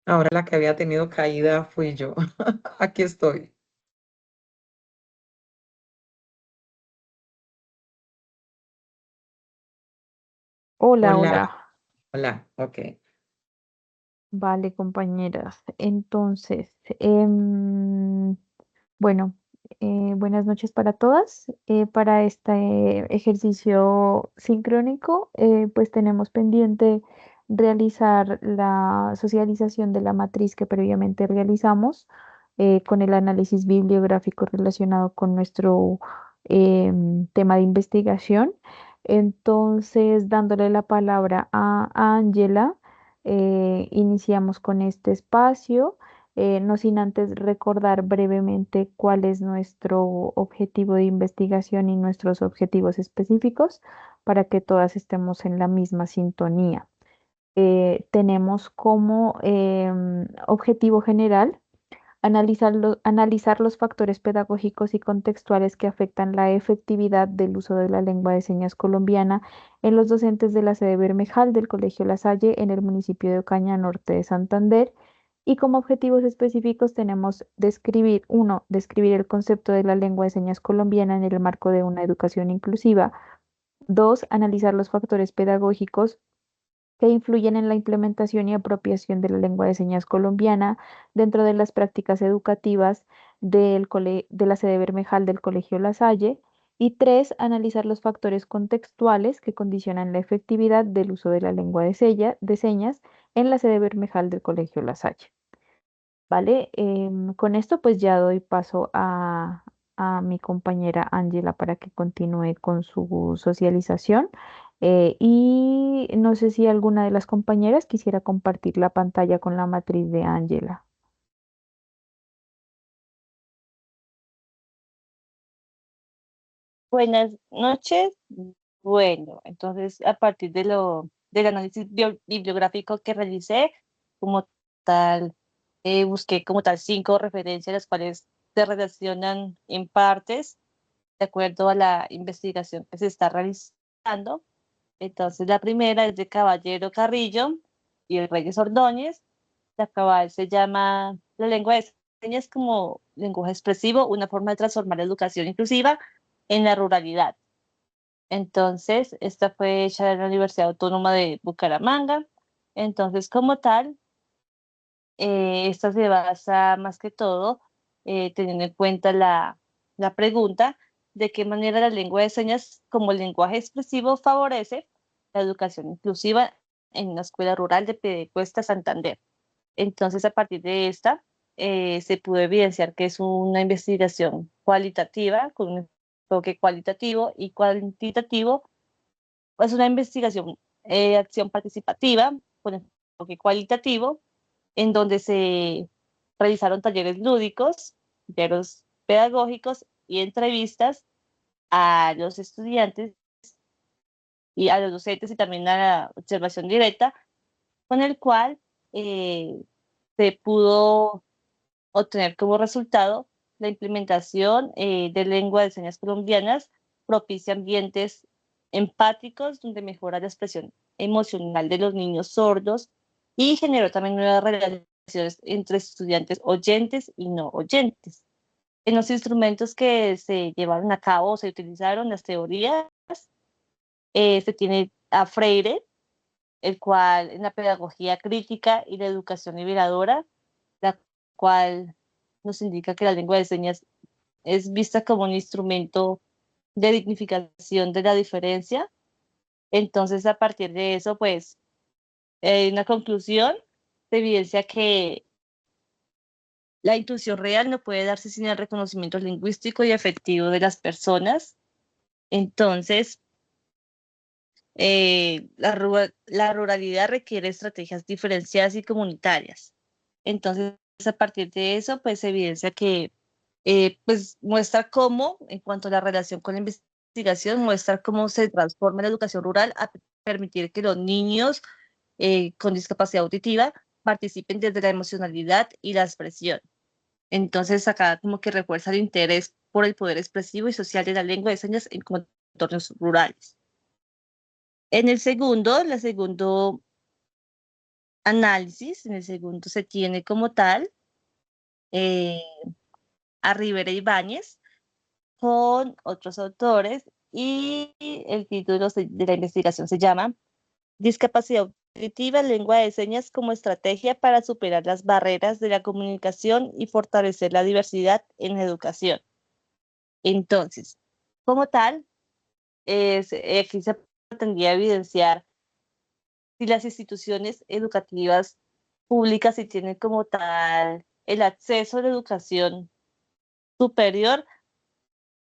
Ahora la que había tenido caída fui yo. Aquí estoy. Hola, Hola, hola. hola, ok. Vale, compañeras. Entonces, bueno, buenas noches para todas. Para este ejercicio sincrónico, pues tenemos pendiente realizar la socialización de la matriz que previamente realizamos con el análisis bibliográfico relacionado con nuestro tema de investigación. Entonces, dándole la palabra a Ángela, iniciamos con este espacio. No sin antes recordar brevemente cuál es nuestro objetivo de investigación y nuestros objetivos específicos para que todas estemos en la misma sintonía. Tenemos como objetivo general analizar los factores pedagógicos y contextuales que afectan la efectividad del uso de la lengua de señas colombiana en los docentes de la sede Bermejal del Colegio La Salle en el municipio de Ocaña, norte de Santander. Y como objetivos específicos tenemos describir el concepto de la lengua de señas colombiana en el marco de una educación inclusiva. Dos, analizar los factores pedagógicos que influyen en la implementación y apropiación de la lengua de señas colombiana dentro de las prácticas educativas de la sede Bermejal del Colegio La Salle. Y tres, analizar los factores contextuales que condicionan la efectividad del uso de la lengua de señas en la sede Bermejal del Colegio La Salle. ¿Vale? Con esto pues ya doy paso a mi compañera Ángela para que continúe con su socialización. Y no sé si alguna de las compañeras quisiera compartir la pantalla con la matriz de Ángela. Buenas noches. Bueno, entonces a partir del análisis bibliográfico que realicé, como tal, busqué como tal 5 referencias, las cuales se relacionan en partes de acuerdo a la investigación que se está realizando. Entonces la primera es de Caballero Carrillo y el Reyes Ordóñez. La cabal se llama La lengua de señas como lenguaje expresivo, una forma de transformar la educación inclusiva en la ruralidad. Entonces, esta fue hecha en la Universidad Autónoma de Bucaramanga. Entonces, como tal, esta se basa más que todo teniendo en cuenta la pregunta de qué manera la lengua de señas como lenguaje expresivo favorece la educación inclusiva en una escuela rural de Piedecuesta, Santander. Entonces, a partir de esta, se pudo evidenciar que es una investigación cualitativa, con un enfoque cualitativo y cuantitativo. Es una investigación, acción participativa, con enfoque cualitativo, en donde se realizaron talleres lúdicos, talleres pedagógicos y entrevistas a los estudiantes y a los docentes y también a la observación directa, con el cual eh, se pudo obtener como resultado la implementación de lengua de señas colombianas propicia ambientes empáticos donde mejora la expresión emocional de los niños sordos y generó también nuevas relaciones entre estudiantes oyentes y no oyentes. En los instrumentos que se llevaron a cabo o se utilizaron las teorías, se tiene a Freire, el cual en la pedagogía crítica y la educación liberadora, la cual nos indica que la lengua de señas es vista como un instrumento de dignificación de la diferencia. Entonces, a partir de eso, pues, en la conclusión se evidencia que la intuición real no puede darse sin el reconocimiento lingüístico y afectivo de las personas. Entonces, la ruralidad requiere estrategias diferenciadas y comunitarias. Entonces, a partir de eso, pues se evidencia que pues muestra cómo, en cuanto a la relación con la investigación, muestra cómo se transforma la educación rural a permitir que los niños con discapacidad auditiva participen desde la emocionalidad y la expresión. Entonces, acá como que refuerza el interés por el poder expresivo y social de la lengua de señas en entornos rurales. En el segundo, análisis, en el segundo se tiene como tal eh, a Rivera Ibáñez con otros autores y el título de la investigación se llama Discapacidad auditiva, lengua de señas como estrategia para superar las barreras de la comunicación y fortalecer la diversidad en la educación. Entonces, como tal, aquí se pretendía evidenciar si las instituciones educativas públicas si tienen como tal el acceso a la educación superior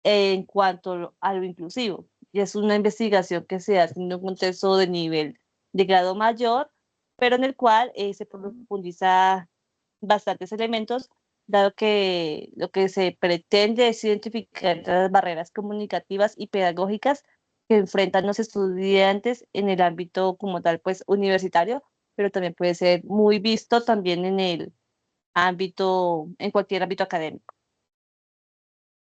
en cuanto a lo inclusivo. Y es una investigación que se hace en un contexto de nivel de grado mayor, pero en el cual se profundiza bastantes elementos, dado que lo que se pretende es identificar las barreras comunicativas y pedagógicas que enfrentan los estudiantes en el ámbito como tal, pues universitario, pero también puede ser muy visto también en el ámbito, en cualquier ámbito académico.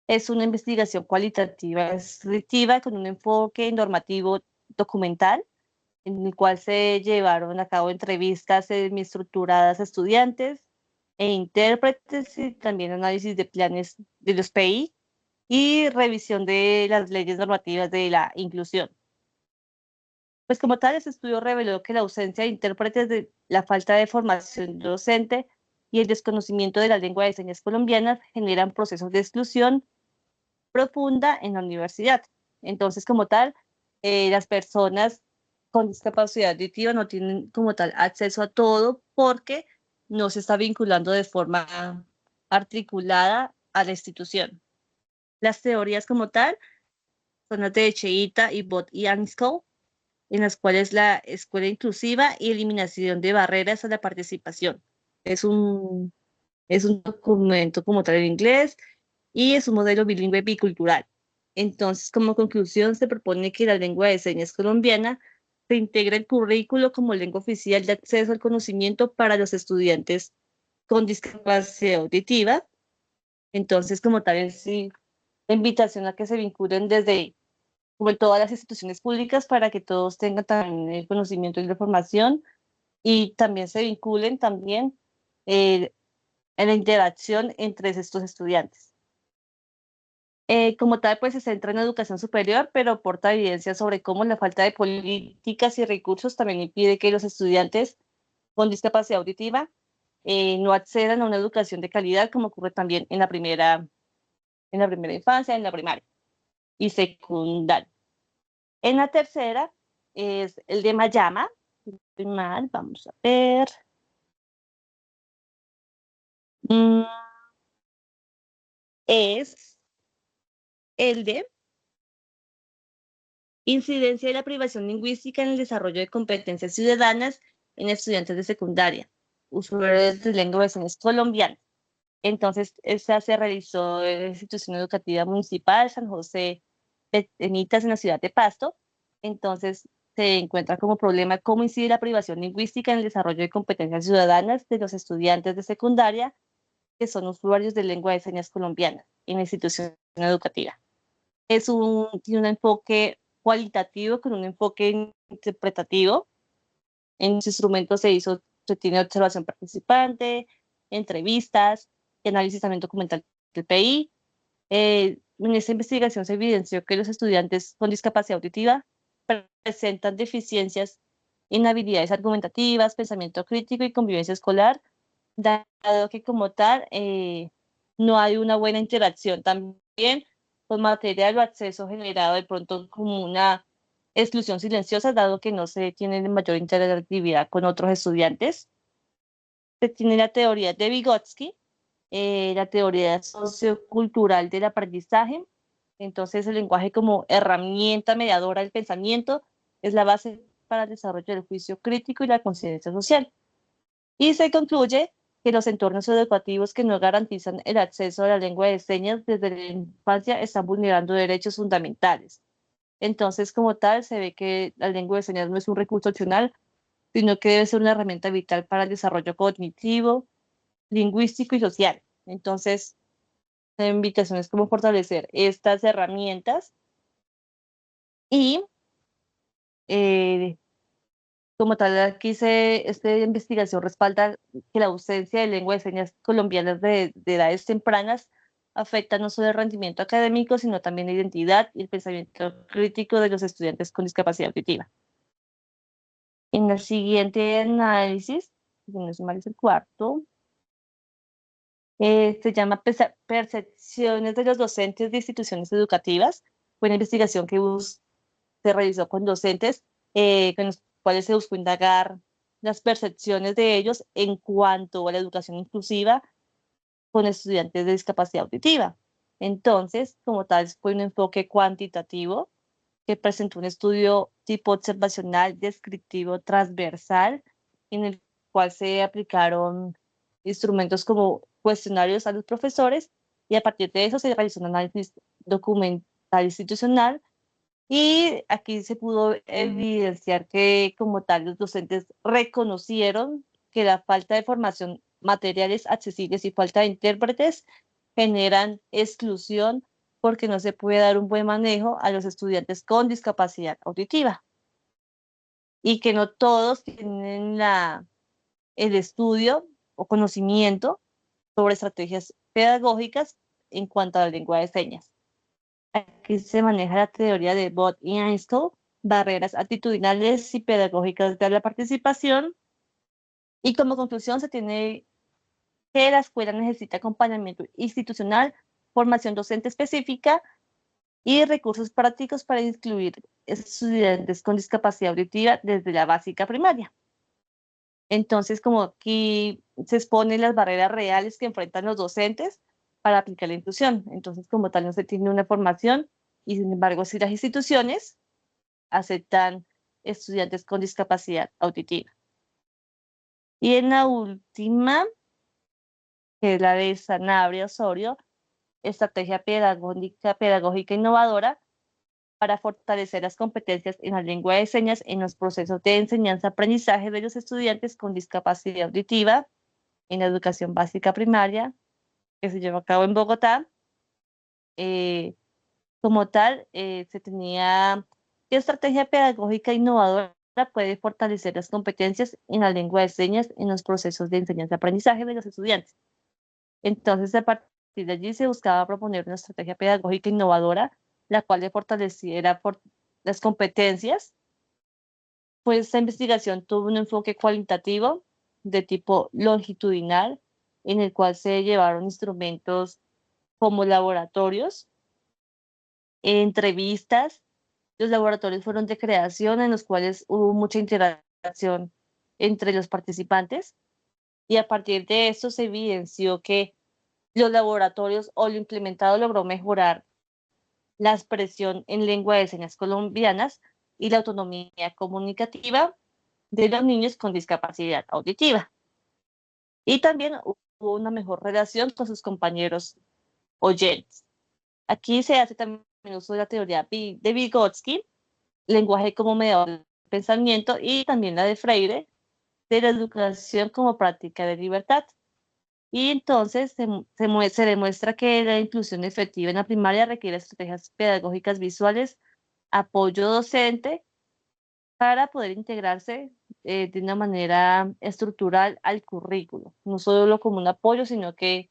Es una investigación cualitativa restrictiva con un enfoque normativo documental, en el cual se llevaron a cabo entrevistas semi-estructuradas a estudiantes e intérpretes y también análisis de planes de los PI y revisión de las leyes normativas de la inclusión. Pues como tal, ese estudio reveló que la ausencia de intérpretes, de la falta de formación docente y el desconocimiento de la lengua de señas colombianas generan procesos de exclusión profunda en la universidad. Entonces, como tal, las personas con discapacidad auditiva no tienen como tal acceso a todo porque no se está vinculando de forma articulada a la institución. Las teorías como tal son las de Cheita y Bot y Ansco, en las cuales la escuela inclusiva y eliminación de barreras a la participación. Es un, es un documento como tal en inglés y es un modelo bilingüe bicultural. Entonces, como conclusión, se propone que la lengua de señas colombiana se integre el currículo como lengua oficial de acceso al conocimiento para los estudiantes con discapacidad auditiva. Entonces, como tal, es sí, la invitación a que se vinculen desde como en todas las instituciones públicas para que todos tengan también el conocimiento y la formación y también se vinculen también en la interacción entre estos estudiantes. Como tal, pues se centra en educación superior, pero aporta evidencia sobre cómo la falta de políticas y recursos también impide que los estudiantes con discapacidad auditiva no accedan a una educación de calidad, como ocurre también en la primera infancia, en la primaria y secundaria. En la tercera es el de Mayama. Mal, vamos a ver. Mm, es el de incidencia de la privación lingüística en el desarrollo de competencias ciudadanas en estudiantes de secundaria, usuarios de lengua de señas colombiana. Entonces, esta se realizó en la institución educativa municipal San José Betenitas en la ciudad de Pasto. Entonces, se encuentra como problema cómo incide la privación lingüística en el desarrollo de competencias ciudadanas de los estudiantes de secundaria que son usuarios de lengua de señas colombiana en la institución educativa. Tiene un enfoque cualitativo con un enfoque interpretativo. En los instrumentos se tiene observación participante, entrevistas, análisis también documental del PI. En esta investigación se evidenció que los estudiantes con discapacidad auditiva presentan deficiencias en habilidades argumentativas, pensamiento crítico y convivencia escolar, dado que como tal no hay una buena interacción también con material o acceso generado de pronto como una exclusión silenciosa, dado que no se tiene mayor interactividad con otros estudiantes. Se tiene la teoría de Vygotsky, la teoría sociocultural del aprendizaje. Entonces, el lenguaje como herramienta mediadora del pensamiento es la base para el desarrollo del juicio crítico y la conciencia social. Y se concluye que los entornos educativos que no garantizan el acceso a la lengua de señas desde la infancia están vulnerando derechos fundamentales. Entonces, como tal, se ve que la lengua de señas no es un recurso opcional, sino que debe ser una herramienta vital para el desarrollo cognitivo, lingüístico y social. Entonces, la invitación es como fortalecer estas herramientas y eh, Como tal, aquí esta investigación respalda que la ausencia de lengua de señas colombianas de edades tempranas afecta no solo el rendimiento académico, sino también la identidad y el pensamiento crítico de los estudiantes con discapacidad auditiva. En el siguiente análisis, si no es mal, es el cuarto, se llama Percepciones de los docentes de instituciones educativas. Fue una investigación que se realizó con docentes con los cuales se buscó indagar las percepciones de ellos en cuanto a la educación inclusiva con estudiantes de discapacidad auditiva. Entonces, como tal, fue un enfoque cuantitativo que presentó un estudio tipo observacional, descriptivo, transversal, en el cual se aplicaron instrumentos como cuestionarios a los profesores y a partir de eso se realizó un análisis documental institucional y aquí se pudo evidenciar que como tal los docentes reconocieron que la falta de formación, materiales accesibles y falta de intérpretes generan exclusión porque no se puede dar un buen manejo a los estudiantes con discapacidad auditiva y que no todos tienen el estudio o conocimiento sobre estrategias pedagógicas en cuanto a la lengua de señas. Aquí se maneja la teoría de Bott y Einstein, barreras actitudinales y pedagógicas de la participación. Y como conclusión se tiene que la escuela necesita acompañamiento institucional, formación docente específica y recursos prácticos para incluir estudiantes con discapacidad auditiva desde la básica primaria. Entonces, como aquí se exponen las barreras reales que enfrentan los docentes para aplicar la inclusión. Entonces, como tal, no se tiene una formación y, sin embargo, si las instituciones aceptan estudiantes con discapacidad auditiva. Y en la última, que es la de Sanabria Osorio, estrategia pedagógica innovadora para fortalecer las competencias en la lengua de señas en los procesos de enseñanza-aprendizaje de los estudiantes con discapacidad auditiva en la educación básica primaria, que se llevó a cabo en Bogotá. Como tal, se tenía qué estrategia pedagógica innovadora puede fortalecer las competencias en la lengua de señas en los procesos de enseñanza-aprendizaje de los estudiantes. Entonces, a partir de allí se buscaba proponer una estrategia pedagógica innovadora, la cual le fortaleciera las competencias. Pues esta investigación tuvo un enfoque cualitativo de tipo longitudinal, en el cual se llevaron instrumentos como laboratorios, entrevistas. Los laboratorios fueron de creación en los cuales hubo mucha interacción entre los participantes y a partir de esto se evidenció que los laboratorios o lo implementado logró mejorar la expresión en lengua de señas colombianas y la autonomía comunicativa de los niños con discapacidad auditiva. Y también hubo una mejor relación con sus compañeros oyentes. Aquí se hace también uso de la teoría de Vygotsky, lenguaje como mediador del pensamiento, y también la de Freire, de la educación como práctica de libertad. Y entonces se demuestra que la inclusión efectiva en la primaria requiere estrategias pedagógicas visuales, apoyo docente para poder integrarse de una manera estructural al currículo, no solo como un apoyo, sino que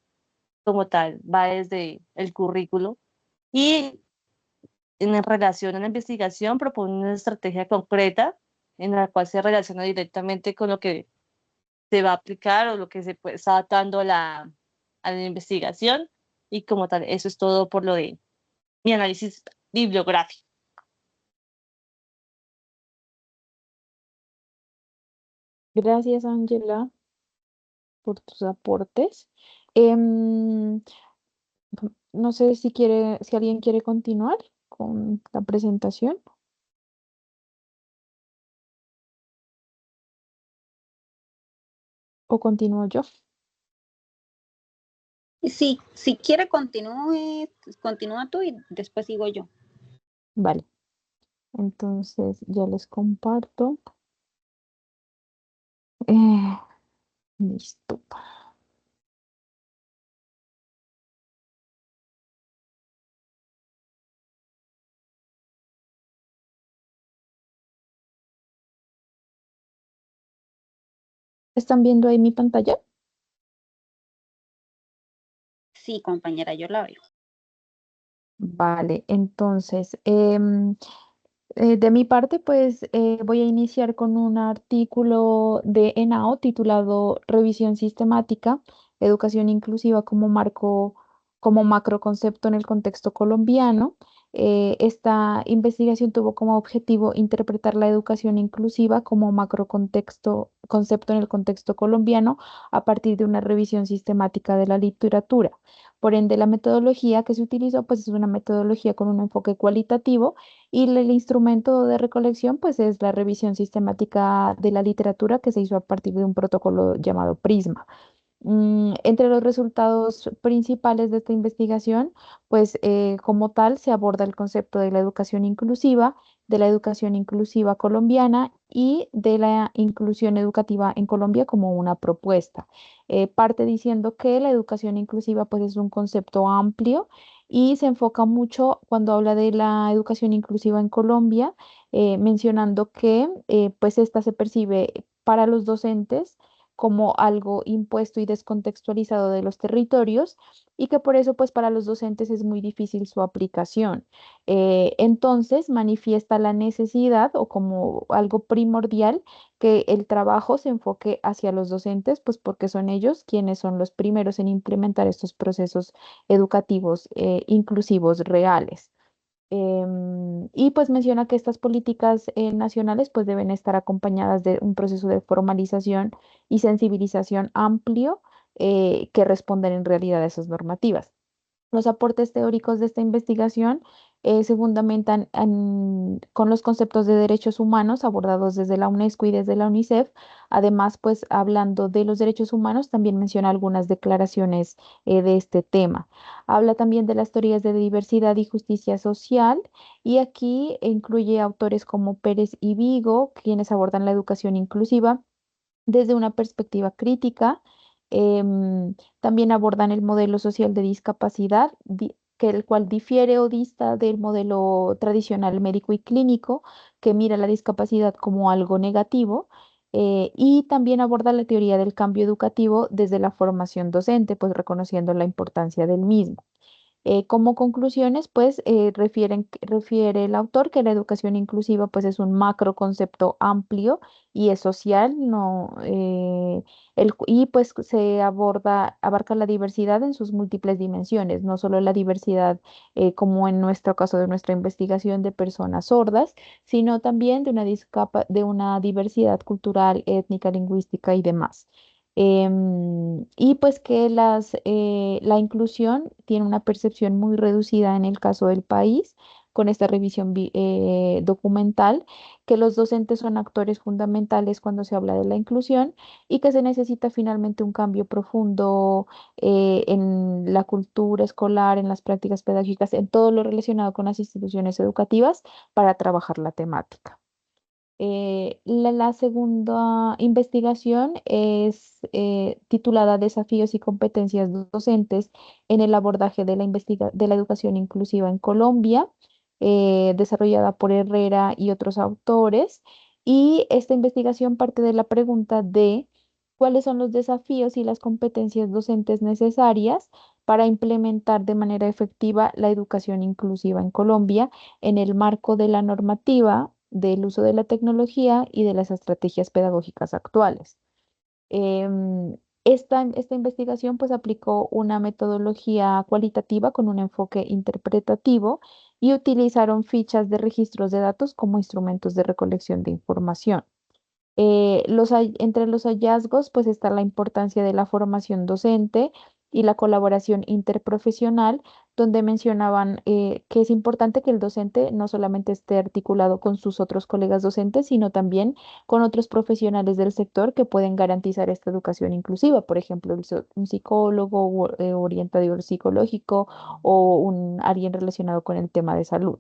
como tal va desde el currículo. Y en relación a la investigación propone una estrategia concreta en la cual se relaciona directamente con lo que se va a aplicar o lo que está dando a la investigación. Y como tal, eso es todo por lo de mi análisis bibliográfico. Gracias, Ángela, por tus aportes. Em, no sé si alguien quiere continuar con la presentación o continúo yo. Sí, si quiere continúa tú y después sigo yo. Vale, entonces ya les comparto. Eh, listo. ¿Están viendo ahí mi pantalla? Sí, compañera, yo la veo. Vale, entonces, de mi parte, pues voy a iniciar con un artículo de ENAO titulado Revisión sistemática, educación inclusiva como marco, como macroconcepto en el contexto colombiano. Esta investigación tuvo como objetivo interpretar la educación inclusiva como macrocontexto, concepto en el contexto colombiano a partir de una revisión sistemática de la literatura. Por ende, la metodología que se utilizó, pues es una metodología con un enfoque cualitativo y el instrumento de recolección, pues es la revisión sistemática de la literatura que se hizo a partir de un protocolo llamado Prisma. Entre los resultados principales de esta investigación, pues como tal se aborda el concepto de la educación inclusiva colombiana y de la inclusión educativa en Colombia como una propuesta. Parte diciendo que la educación inclusiva pues es un concepto amplio y se enfoca mucho cuando habla de la educación inclusiva en Colombia, mencionando que pues esta se percibe para los docentes como algo impuesto y descontextualizado de los territorios y que por eso pues para los docentes es muy difícil su aplicación. Entonces manifiesta la necesidad o como algo primordial que el trabajo se enfoque hacia los docentes, pues porque son ellos quienes son los primeros en implementar estos procesos educativos inclusivos reales. Y pues menciona que estas políticas nacionales pues deben estar acompañadas de un proceso de formalización y sensibilización amplio que respondan en realidad a esas normativas. Los aportes teóricos de esta investigación se fundamentan con los conceptos de derechos humanos abordados desde la UNESCO y desde la UNICEF. Además, pues hablando de los derechos humanos, también menciona algunas declaraciones de este tema. Habla también de las teorías de diversidad y justicia social y aquí incluye autores como Pérez y Vigo, quienes abordan la educación inclusiva desde una perspectiva crítica. También abordan el modelo social de discapacidad, que el cual difiere o dista del modelo tradicional médico y clínico, que mira la discapacidad como algo negativo. Y también aborda la teoría del cambio educativo desde la formación docente, pues reconociendo la importancia del mismo. Como conclusiones, pues refiere el autor que la educación inclusiva pues es un macro concepto amplio y es social, no, y pues abarca la diversidad en sus múltiples dimensiones, no solo la diversidad como en nuestro caso de nuestra investigación de personas sordas, sino también de de una diversidad cultural, étnica, lingüística y demás. Y pues que la inclusión tiene una percepción muy reducida en el caso del país, con esta revisión documental, que los docentes son actores fundamentales cuando se habla de la inclusión y que se necesita finalmente un cambio profundo en la cultura escolar, en las prácticas pedagógicas, en todo lo relacionado con las instituciones educativas para trabajar la temática. La segunda investigación es titulada Desafíos y competencias docentes en el abordaje de de la educación inclusiva en Colombia, desarrollada por Herrera y otros autores. Y esta investigación parte de la pregunta de cuáles son los desafíos y las competencias docentes necesarias para implementar de manera efectiva la educación inclusiva en Colombia en el marco de la normativa del uso de la tecnología y de las estrategias pedagógicas actuales. Esta investigación pues aplicó una metodología cualitativa con un enfoque interpretativo y utilizaron fichas de registros de datos como instrumentos de recolección de información. Entre los hallazgos, pues está la importancia de la formación docente y la colaboración interprofesional, donde mencionaban que es importante que el docente no solamente esté articulado con sus otros colegas docentes, sino también con otros profesionales del sector que pueden garantizar esta educación inclusiva, por ejemplo, un psicólogo orientador psicológico o alguien relacionado con el tema de salud.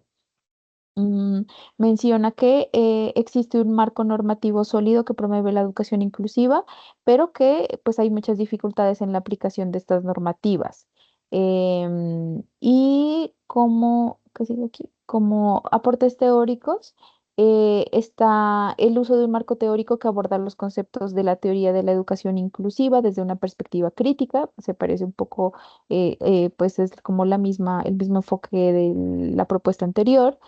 Mm, Menciona que existe un marco normativo sólido que promueve la educación inclusiva, pero que pues hay muchas dificultades en la aplicación de estas normativas. Y como, ¿qué sigue aquí? Como aportes teóricos, Está el uso de un marco teórico que aborda los conceptos de la teoría de la educación inclusiva desde una perspectiva crítica. Se parece un poco, pues es como el mismo enfoque de la propuesta anterior.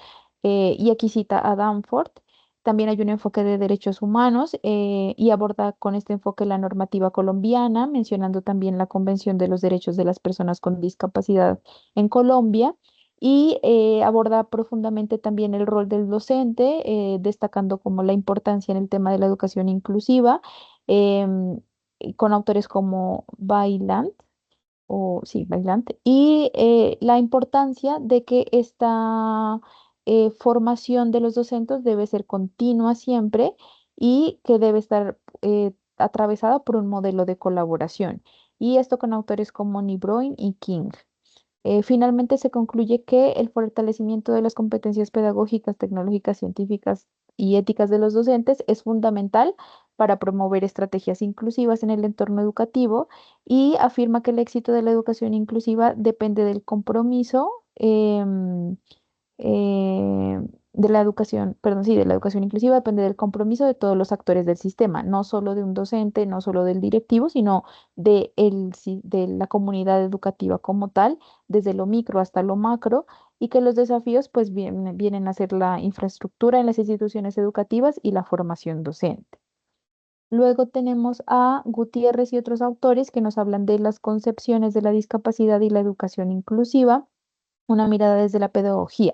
Y aquí cita a Danforth. También hay un enfoque de derechos humanos y aborda con este enfoque la normativa colombiana, mencionando también la Convención de los Derechos de las Personas con Discapacidad en Colombia y aborda profundamente también el rol del docente, destacando como la importancia en el tema de la educación inclusiva, em, y con autores como Bailant, o sí, Bailant, y la importancia de que esta formación de los docentes debe ser continua siempre y que debe estar atravesada por un modelo de colaboración. Y esto con autores como Nibroin y King. Finalmente se concluye que el fortalecimiento de las competencias pedagógicas, tecnológicas, científicas y éticas de los docentes es fundamental para promover estrategias inclusivas en el entorno educativo y afirma que el éxito de la educación inclusiva depende del compromiso de la educación, perdón, sí, de la educación inclusiva depende del compromiso de todos los actores del sistema, no solo de un docente, no solo del directivo, sino de la comunidad educativa como tal, desde lo micro hasta lo macro, y que los desafíos pues vienen a ser la infraestructura en las instituciones educativas y la formación docente. Luego tenemos a Gutiérrez y otros autores que nos hablan de las concepciones de la discapacidad y la educación inclusiva, una mirada desde la pedagogía.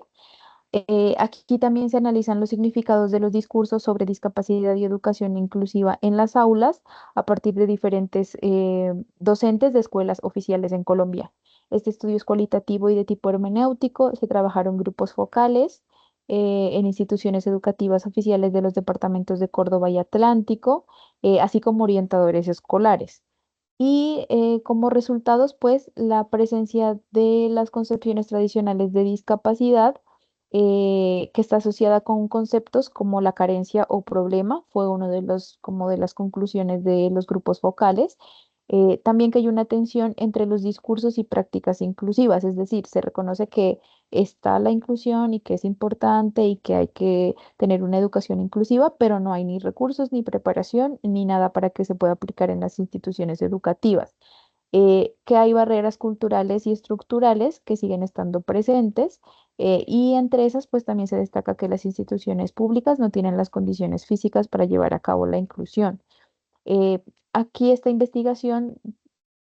Aquí también se analizan los significados de los discursos sobre discapacidad y educación inclusiva en las aulas a partir de diferentes docentes de escuelas oficiales en Colombia. Este estudio es cualitativo y de tipo hermenéutico. Se trabajaron grupos focales en instituciones educativas oficiales de los departamentos de Córdoba y Atlántico, así como orientadores escolares. Y como resultados, pues la presencia de las concepciones tradicionales de discapacidad que está asociada con conceptos como la carencia o problema, fue uno de como de las conclusiones de los grupos focales. También que hay una tensión entre los discursos y prácticas inclusivas, es decir, se reconoce que está la inclusión y que es importante y que hay que tener una educación inclusiva, pero no hay ni recursos, ni preparación, ni nada para que se pueda aplicar en las instituciones educativas. Que hay barreras culturales y estructurales que siguen estando presentes y entre esas pues también se destaca que las instituciones públicas no tienen las condiciones físicas para llevar a cabo la inclusión. Eh, Aquí esta investigación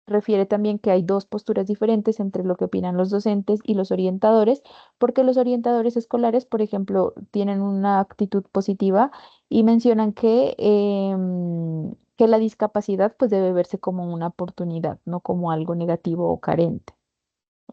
refiere también que hay dos posturas diferentes entre lo que opinan los docentes y los orientadores, porque los orientadores escolares, por ejemplo, tienen una actitud positiva y mencionan que la discapacidad pues debe verse como una oportunidad, no como algo negativo o carente.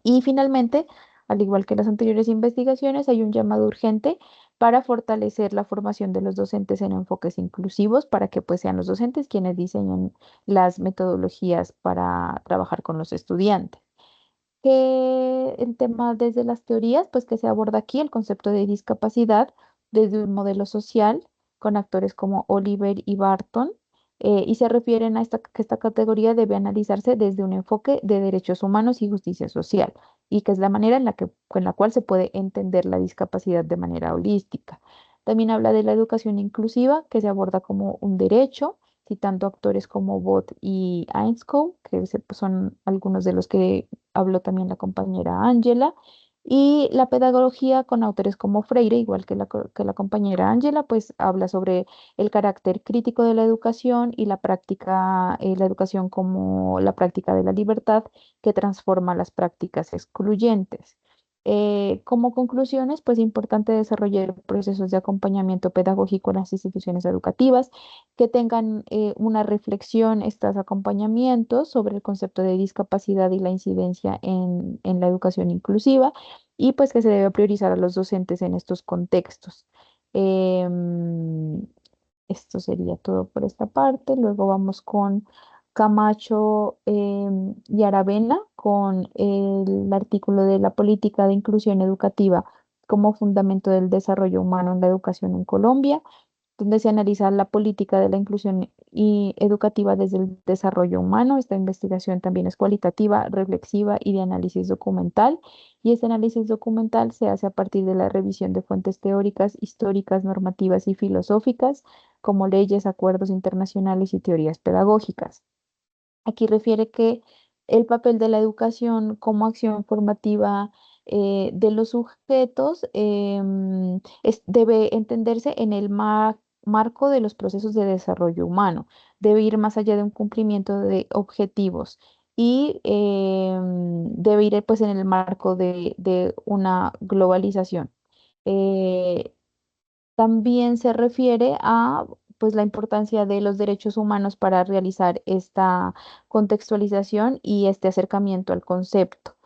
Y finalmente, al igual que las anteriores investigaciones, hay un llamado urgente para fortalecer la formación de los docentes en enfoques inclusivos para que pues sean los docentes quienes diseñen las metodologías para trabajar con los estudiantes. Que el tema desde las teorías, pues que se aborda aquí el concepto de discapacidad desde un modelo social con actores como Oliver y Barton, y se refieren a que esta categoría debe analizarse desde un enfoque de derechos humanos y justicia social, y que es la manera con la cual se puede entender la discapacidad de manera holística. También habla de la educación inclusiva, que se aborda como un derecho, citando actores como Bott y Ainscow, que pues, son algunos de los que habló también la compañera Ángela, y la pedagogía con autores como Freire, igual que que la compañera Ángela, pues habla sobre el carácter crítico de la educación y la práctica, la educación como la práctica de la libertad que transforma las prácticas excluyentes. Como conclusiones, pues importante desarrollar procesos de acompañamiento pedagógico en las instituciones educativas que tengan una reflexión, estos acompañamientos sobre el concepto de discapacidad y la incidencia en la educación inclusiva y pues que se debe priorizar a los docentes en estos contextos. Em, Esto sería todo por esta parte. Luego vamos con Camacho y Aravena con el artículo de la política de inclusión educativa como fundamento del desarrollo humano en la educación en Colombia. donde se analiza la política de la inclusión y educativa desde el desarrollo humano. Esta investigación también es cualitativa, reflexiva y de análisis documental. Y este análisis documental se hace a partir de la revisión de fuentes teóricas, históricas, normativas y filosóficas, como leyes, acuerdos internacionales y teorías pedagógicas. Aquí refiere que el papel de la educación como acción formativa de los sujetos debe entenderse en el marco de los procesos de desarrollo humano. Debe ir más allá de un cumplimiento de objetivos y debe ir pues en el marco de una globalización. Eh, También se refiere a pues la importancia de los derechos humanos para realizar esta contextualización y este acercamiento al concepto.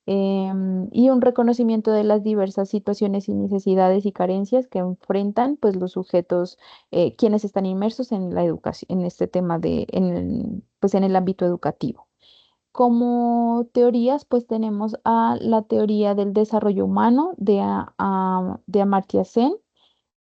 Y un reconocimiento de las diversas situaciones y necesidades y carencias que enfrentan pues los sujetos quienes están inmersos en la educación, en este tema pues en el ámbito educativo. Como teorías, pues tenemos a la teoría del desarrollo humano de Amartya Sen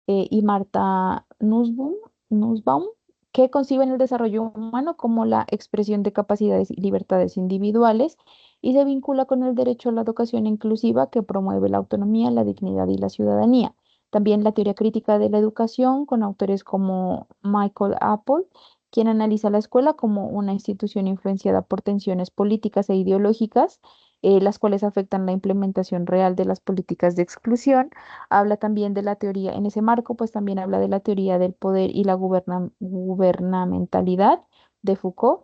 y Marta Nussbaum, que conciben el desarrollo humano como la expresión de capacidades y libertades individuales y se vincula con el derecho a la educación inclusiva que promueve la autonomía, la dignidad y la ciudadanía. También la teoría crítica de la educación con autores como Michael Apple, quien analiza la escuela como una institución influenciada por tensiones políticas e ideológicas, las cuales afectan la implementación real de las políticas de exclusión. Habla también de la teoría, en ese marco, pues también habla de la teoría del poder y la gubernamentalidad de Foucault,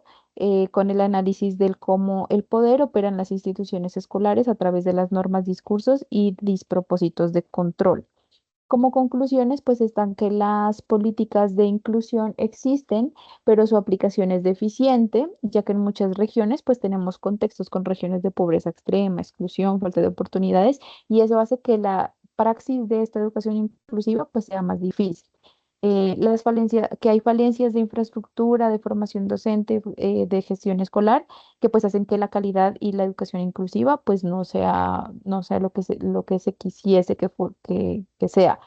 con el análisis del cómo el poder opera en las instituciones escolares a través de las normas, discursos y despropósitos de control. Como conclusiones, pues están que las políticas de inclusión existen, pero su aplicación es deficiente, ya que en muchas regiones pues tenemos contextos con regiones de pobreza extrema, exclusión, falta de oportunidades, y eso hace que la praxis de esta educación inclusiva pues sea más difícil. Que hay falencias de infraestructura, de formación docente, de gestión escolar, que pues hacen que la calidad y la educación inclusiva pues no sea lo que se quisiese que sea.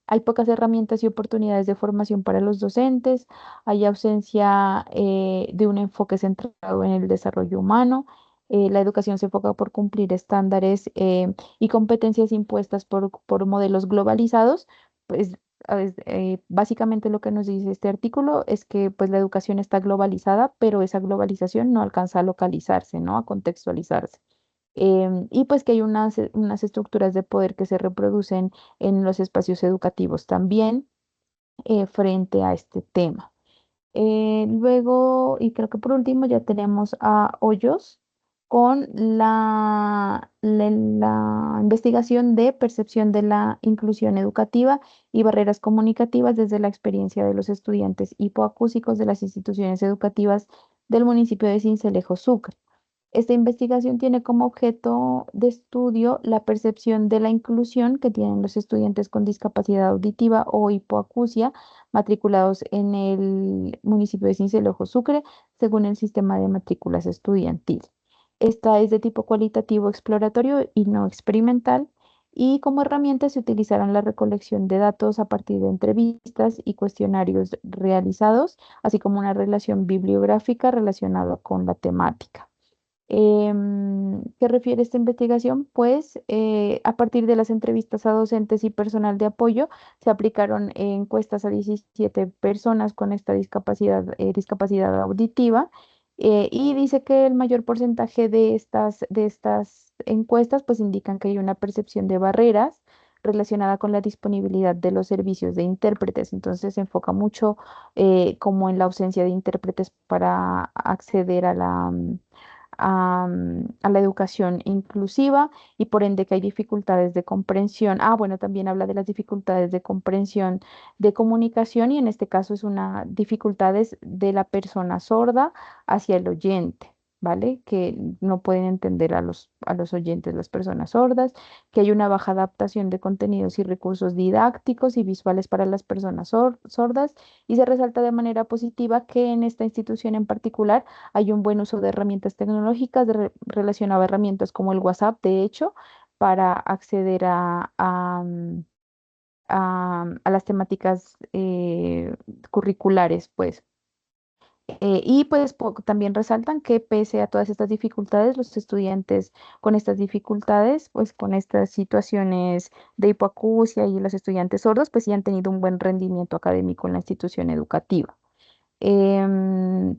Hay pocas herramientas y oportunidades de formación para los docentes, hay ausencia de un enfoque centrado en el desarrollo humano, la educación se enfoca por cumplir estándares y competencias impuestas por modelos globalizados. Pues básicamente lo que nos dice este artículo es que pues la educación está globalizada, pero esa globalización no alcanza a localizarse, ¿no? A contextualizarse. Y pues que hay unas estructuras de poder que se reproducen en los espacios educativos también frente a este tema. Luego, y creo que por último, ya tenemos a Hoyos con la investigación de percepción de la inclusión educativa y barreras comunicativas desde la experiencia de los estudiantes hipoacúsicos de las instituciones educativas del municipio de Sincelejo, Sucre. Esta investigación tiene como objeto de estudio la percepción de la inclusión que tienen los estudiantes con discapacidad auditiva o hipoacusia matriculados en el municipio de Sincelejo, Sucre, según el sistema de matrículas estudiantil. Esta es de tipo cualitativo exploratorio y no experimental. Y como herramienta se utilizarán la recolección de datos a partir de entrevistas y cuestionarios realizados, así como una relación bibliográfica relacionada con la temática. ¿Qué refiere esta investigación? Pues a partir de las entrevistas a docentes y personal de apoyo, se aplicaron encuestas a 17 personas con esta discapacidad auditiva, y dice que el mayor porcentaje de estas encuestas pues indican que hay una percepción de barreras relacionada con la disponibilidad de los servicios de intérpretes. Entonces se enfoca mucho como en la ausencia de intérpretes para acceder a la educación inclusiva y por ende que hay dificultades de comprensión. Bueno, también habla de las dificultades de comprensión de comunicación y en este caso es una dificultades de la persona sorda hacia el oyente. ¿Vale? Que no pueden entender a los oyentes, las personas sordas, que hay una baja adaptación de contenidos y recursos didácticos y visuales para las personas sordas, y se resalta de manera positiva que en esta institución en particular hay un buen uso de herramientas tecnológicas relacionado a herramientas como el WhatsApp, de hecho, para acceder a las temáticas curriculares, pues. Y pues también resaltan que pese a todas estas dificultades, los estudiantes con estas dificultades, pues con estas situaciones de hipoacusia y los estudiantes sordos, pues sí han tenido un buen rendimiento académico en la institución educativa.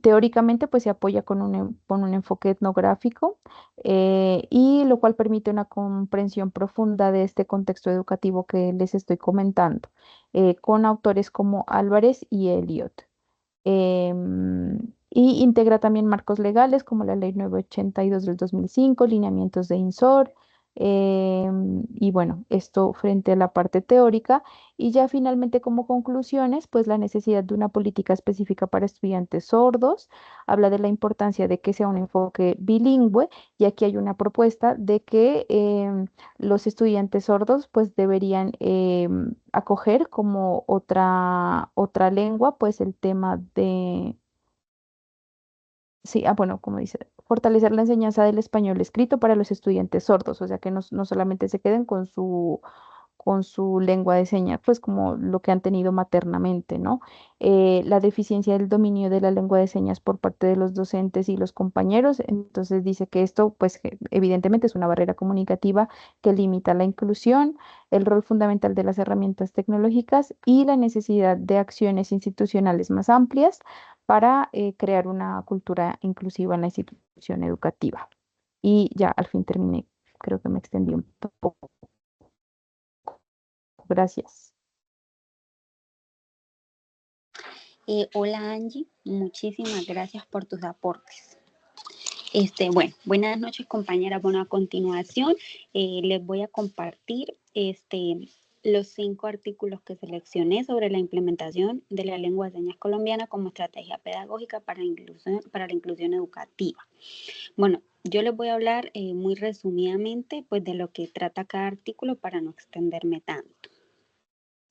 Teóricamente, pues se apoya con un enfoque etnográfico y lo cual permite una comprensión profunda de este contexto educativo que les estoy comentando, con autores como Álvarez y Elliot. Y integra también marcos legales como la Ley 982 del 2005, lineamientos de INSOR. Y bueno, esto frente a la parte teórica. Y ya finalmente como conclusiones, pues la necesidad de una política específica para estudiantes sordos. Habla de la importancia de que sea un enfoque bilingüe y aquí hay una propuesta de que los estudiantes sordos pues deberían acoger como otra lengua, pues el tema de, sí, bueno, como dice, fortalecer la enseñanza del español escrito para los estudiantes sordos, o sea, que no solamente se queden con su lengua de señas, pues como lo que han tenido maternamente, ¿no? La deficiencia del dominio de la lengua de señas por parte de los docentes y los compañeros, entonces dice que esto, pues que evidentemente es una barrera comunicativa que limita la inclusión, el rol fundamental de las herramientas tecnológicas y la necesidad de acciones institucionales más amplias para crear una cultura inclusiva en la institución educativa. Y ya al fin terminé, creo que me extendí un poco. Gracias. Hola Angie, muchísimas gracias por tus aportes. Bueno, buenas noches compañeras. Bueno, a continuación les voy a compartir los 5 artículos que seleccioné sobre la implementación de la lengua de señas colombiana como estrategia pedagógica para la inclusión educativa. Bueno, yo les voy a hablar muy resumidamente pues, de lo que trata cada artículo para no extenderme tanto.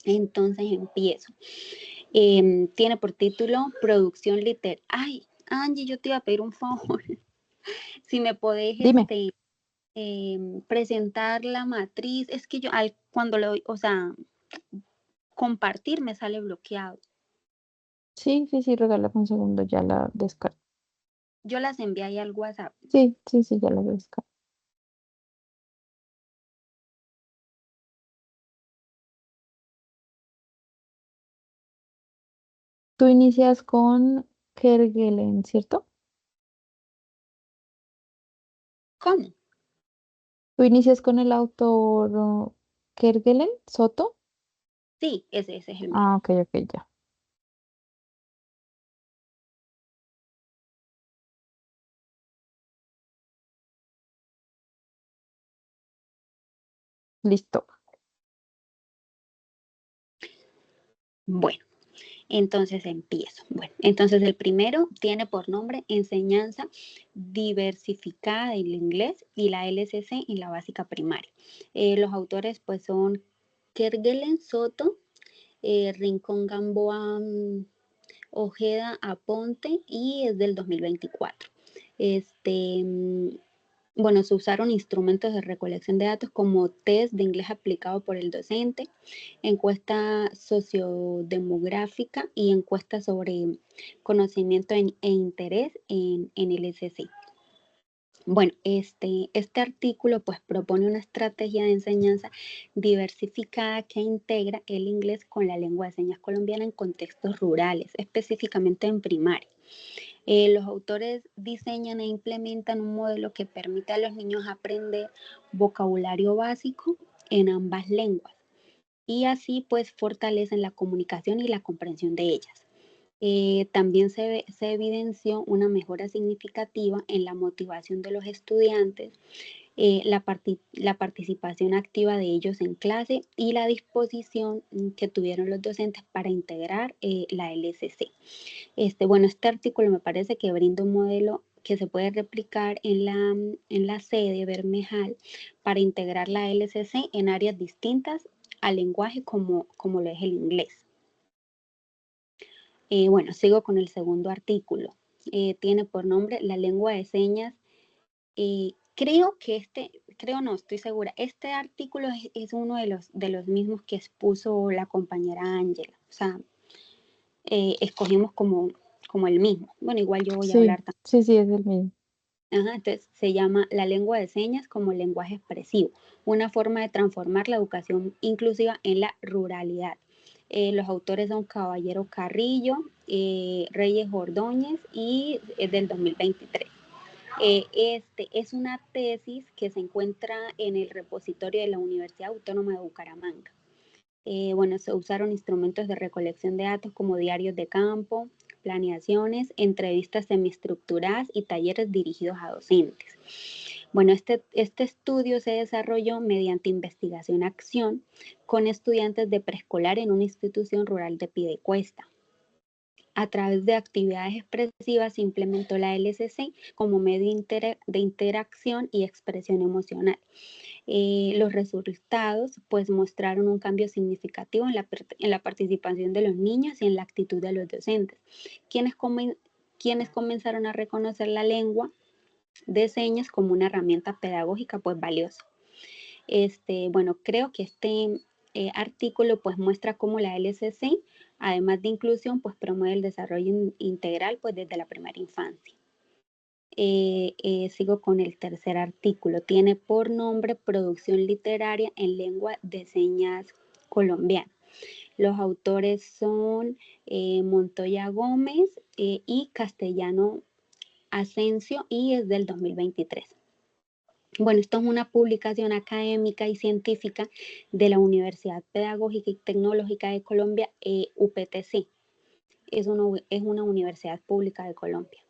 Entonces empiezo. Tiene por título Producción Literal. Ay, Angie, yo te iba a pedir un favor. Si me podés Dime. presentar la matriz, es que yo cuando compartir me sale bloqueado. Sí, regálame un segundo, ya la descargo. Yo las envié ahí al WhatsApp. Sí, ya la descargo. Tú inicias con Kerguelen, ¿cierto? ¿Cómo? Tú inicias con el autor Kerguelen, Soto. Sí, ese es el mío. Ah, ok, ya. Listo. Bueno, entonces empiezo. Bueno, entonces el primero tiene por nombre Enseñanza Diversificada del Inglés y la LCC en la básica primaria. Los autores pues son Kerguelen, Soto, Rincón Gamboa, Ojeda Aponte y es del 2024. Bueno, se usaron instrumentos de recolección de datos como test de inglés aplicado por el docente, encuesta sociodemográfica y encuesta sobre conocimiento e interés en el SC. Bueno, este artículo pues propone una estrategia de enseñanza diversificada que integra el inglés con la lengua de señas colombiana en contextos rurales, específicamente en primaria. Los autores diseñan e implementan un modelo que permite a los niños aprender vocabulario básico en ambas lenguas y así pues fortalecen la comunicación y la comprensión de ellas. También se evidenció una mejora significativa en la motivación de los estudiantes, la participación activa de ellos en clase y la disposición que tuvieron los docentes para integrar la LSC. Bueno, este artículo me parece que brinda un modelo que se puede replicar en la sede Bermejal para integrar la LCC en áreas distintas al lenguaje como lo es el inglés. Bueno, sigo con el segundo artículo. Tiene por nombre la lengua de señas. Creo que creo no, estoy segura. Este artículo es uno de los mismos que expuso la compañera Ángela. O sea, escogimos como el mismo. Bueno, igual yo voy a Sí, hablar también. sí, sí, es el mismo. Ajá, entonces se llama la lengua de señas como lenguaje expresivo, una forma de transformar la educación inclusiva en la ruralidad. Los autores son Caballero Carrillo, Reyes Ordóñez y es del 2023. Este es una tesis que se encuentra en el repositorio de la Universidad Autónoma de Bucaramanga. Bueno, se usaron instrumentos de recolección de datos como diarios de campo, planeaciones, entrevistas semiestructuradas y talleres dirigidos a docentes. Bueno, este estudio se desarrolló mediante investigación-acción con estudiantes de preescolar en una institución rural de Piedecuesta. A través de actividades expresivas se implementó la LSC como medio de interacción y expresión emocional. Los resultados pues mostraron un cambio significativo en la participación de los niños y en la actitud de los docentes, quienes comenzaron a reconocer la lengua de señas como una herramienta pedagógica pues valiosa. Bueno, creo que este artículo pues muestra cómo la LSC, además de inclusión, pues promueve el desarrollo integral pues desde la primera infancia. Sigo con el tercer artículo. Tiene por nombre Producción literaria en lengua de señas colombiana. Los autores son Montoya Gómez y Castellano Asensio y es del 2023. Bueno, esto es una publicación académica y científica de la Universidad Pedagógica y Tecnológica de Colombia, UPTC. Es una universidad pública de Colombia.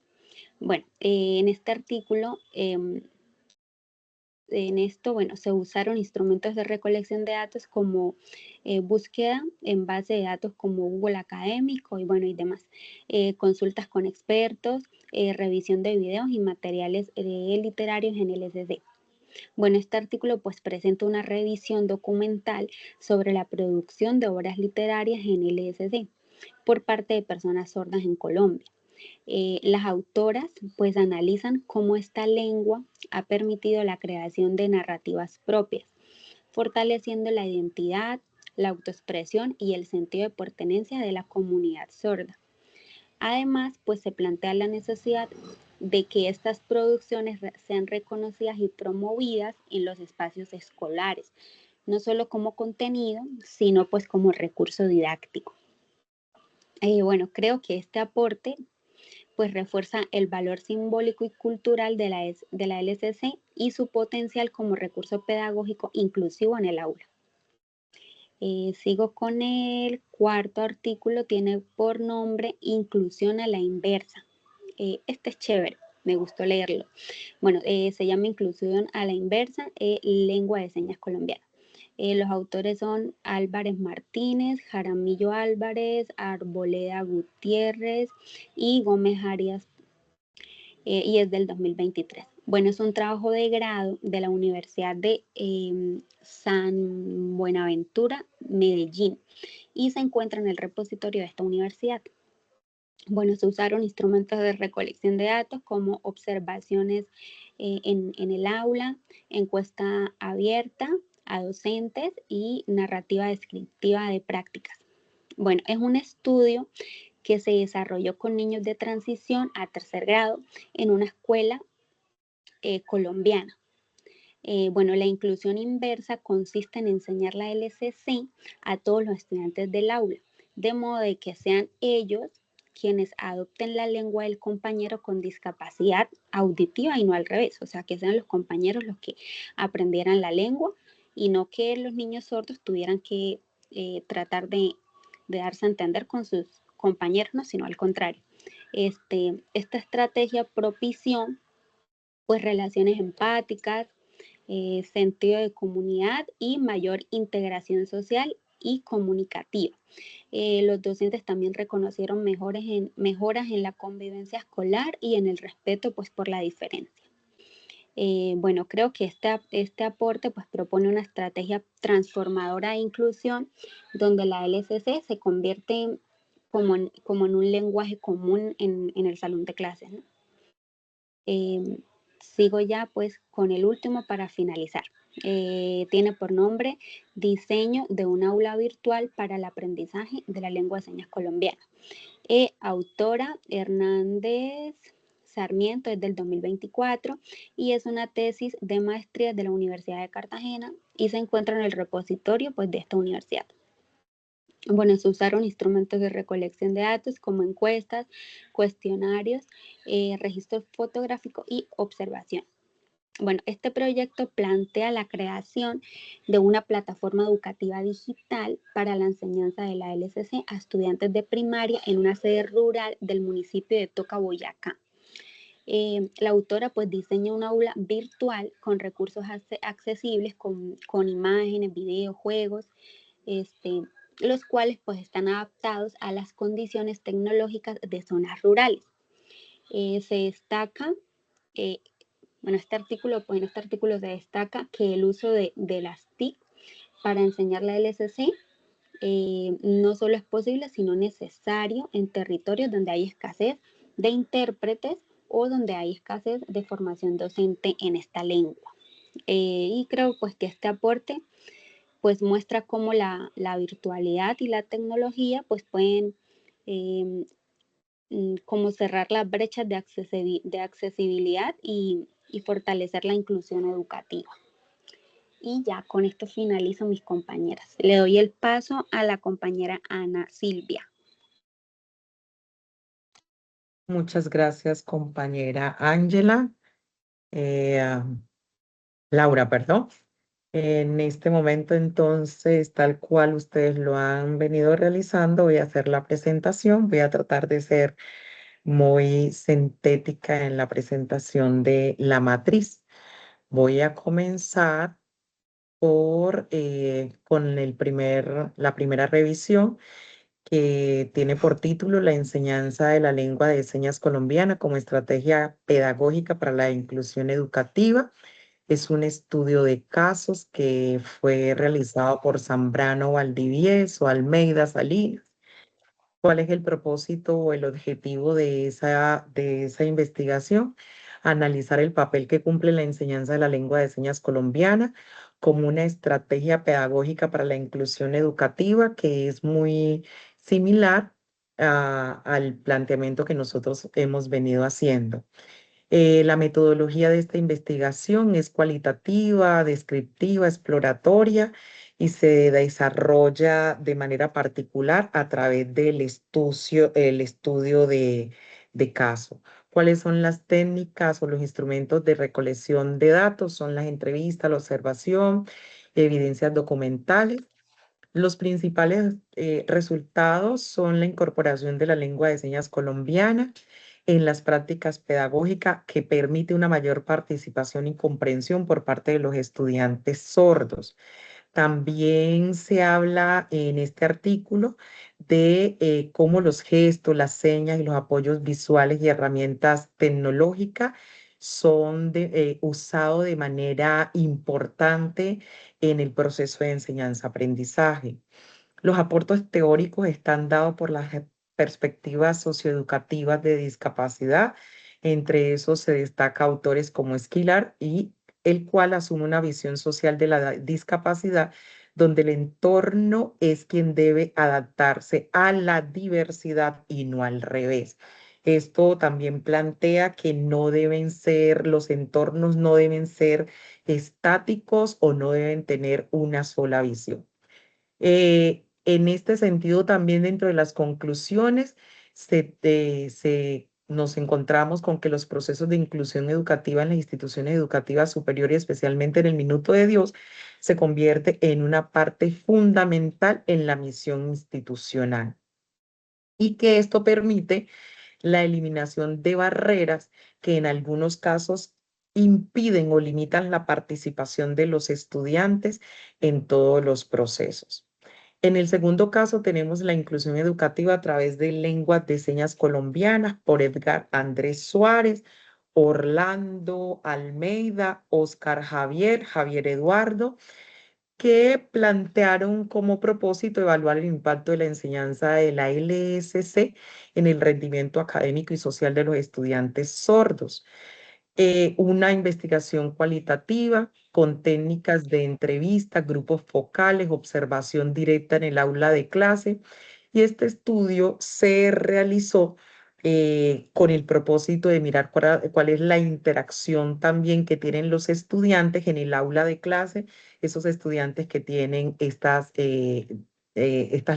Bueno, en este artículo, bueno, se usaron instrumentos de recolección de datos como búsqueda en base de datos como Google Académico y bueno, y demás, consultas con expertos, revisión de videos y materiales literarios en el LSD. Bueno, este artículo pues presenta una revisión documental sobre la producción de obras literarias en el LSD por parte de personas sordas en Colombia. Las autoras pues analizan cómo esta lengua ha permitido la creación de narrativas propias, fortaleciendo la identidad, la autoexpresión y el sentido de pertenencia de la comunidad sorda. Además, pues se plantea la necesidad de que estas producciones sean reconocidas y promovidas en los espacios escolares, no solo como contenido, sino pues como recurso didáctico. Bueno, creo que este aporte pues refuerza el valor simbólico y cultural de la LSC y su potencial como recurso pedagógico inclusivo en el aula. Sigo con el cuarto artículo, tiene por nombre Inclusión a la inversa. Este es chévere, me gustó leerlo. Bueno, se llama Inclusión a la inversa, lengua de señas colombiana. Los autores son Álvarez Martínez, Jaramillo Álvarez, Arboleda Gutiérrez y Gómez Arias, y es del 2023. Bueno, es un trabajo de grado de la Universidad de San Buenaventura, Medellín, y se encuentra en el repositorio de esta universidad. Bueno, se usaron instrumentos de recolección de datos como observaciones en el aula, encuesta abierta a docentes y narrativa descriptiva de prácticas. Bueno, es un estudio que se desarrolló con niños de transición a tercer grado en una escuela colombiana. Bueno, la inclusión inversa consiste en enseñar la LCC a todos los estudiantes del aula, de modo de que sean ellos quienes adopten la lengua del compañero con discapacidad auditiva y no al revés, o sea, que sean los compañeros los que aprendieran la lengua y no que los niños sordos tuvieran que tratar de darse a entender con sus compañeros, no, sino al contrario. Esta estrategia propició pues relaciones empáticas, sentido de comunidad y mayor integración social y comunicativa. Los docentes también reconocieron mejoras en la convivencia escolar y en el respeto pues por la diferencia. Bueno, creo que este aporte pues propone una estrategia transformadora de inclusión donde la LSC se convierte como en un lenguaje común en el salón de clases, ¿no? sigo ya pues con el último para finalizar. Tiene por nombre Diseño de un aula virtual para el aprendizaje de la lengua de señas colombiana. Autora Hernández Sarmiento, es del 2024 y es una tesis de maestría de la Universidad de Cartagena y se encuentra en el repositorio pues, de esta universidad. Bueno, se usaron instrumentos de recolección de datos como encuestas, cuestionarios, registro fotográfico y observación. Bueno, este proyecto plantea la creación de una plataforma educativa digital para la enseñanza de la LSC a estudiantes de primaria en una sede rural del municipio de Toca, Boyacá. La autora pues diseña un aula virtual con recursos accesibles, con imágenes, videos, juegos, los cuales pues están adaptados a las condiciones tecnológicas de zonas rurales. Se destaca, en este artículo se destaca que el uso de las TIC para enseñar la LSC no solo es posible, sino necesario en territorios donde hay escasez de intérpretes o donde hay escasez de formación docente en esta lengua. Y creo pues que este aporte pues muestra cómo la virtualidad y la tecnología pues pueden como cerrar las brechas de accesibilidad y fortalecer la inclusión educativa. Y ya con esto finalizo, mis compañeras. Le doy el paso a la compañera Ana Silvia. Muchas gracias, compañera Ángela. Laura, perdón. En este momento, entonces, tal cual ustedes lo han venido realizando, voy a hacer la presentación. Voy a tratar de ser muy sintética en la presentación de la matriz. Voy a comenzar con la primera revisión, que tiene por título La enseñanza de la lengua de señas colombiana como estrategia pedagógica para la inclusión educativa. Es un estudio de casos que fue realizado por Zambrano Valdivieso, Almeida Salinas. ¿Cuál es el propósito o el objetivo de esa investigación? Analizar el papel que cumple la enseñanza de la lengua de señas colombiana como una estrategia pedagógica para la inclusión educativa, que es muy similar al planteamiento que nosotros hemos venido haciendo. La metodología de esta investigación es cualitativa, descriptiva, exploratoria y se desarrolla de manera particular a través del estudio de caso. ¿Cuáles son las técnicas o los instrumentos de recolección de datos? Son las entrevistas, la observación, evidencias documentales. Los principales resultados son la incorporación de la lengua de señas colombiana en las prácticas pedagógicas, que permite una mayor participación y comprensión por parte de los estudiantes sordos. También se habla en este artículo de cómo los gestos, las señas y los apoyos visuales y herramientas tecnológicas son usados de manera importante en el proceso de enseñanza-aprendizaje. Los aportes teóricos están dados por las perspectivas socioeducativas de discapacidad. Entre esos se destaca autores como Esquilar, y el cual asume una visión social de la discapacidad, donde el entorno es quien debe adaptarse a la diversidad y no al revés. Esto también plantea que los entornos no deben ser estáticos o no deben tener una sola visión. En este sentido, también dentro de las conclusiones, nos encontramos con que los procesos de inclusión educativa en las instituciones educativas superiores, y especialmente en el Minuto de Dios, se convierte en una parte fundamental en la misión institucional, y que esto permite la eliminación de barreras que en algunos casos impiden o limitan la participación de los estudiantes en todos los procesos. En el segundo caso tenemos la inclusión educativa a través de lenguas de señas colombianas por Edgar Andrés Suárez, Orlando Almeida, Oscar Javier Eduardo, que plantearon como propósito evaluar el impacto de la enseñanza de la LSC en el rendimiento académico y social de los estudiantes sordos. una investigación cualitativa con técnicas de entrevista, grupos focales, observación directa en el aula de clase. Y este estudio se realizó con el propósito de mirar cuál es la interacción también que tienen los estudiantes en el aula de clase, esos estudiantes que tienen estas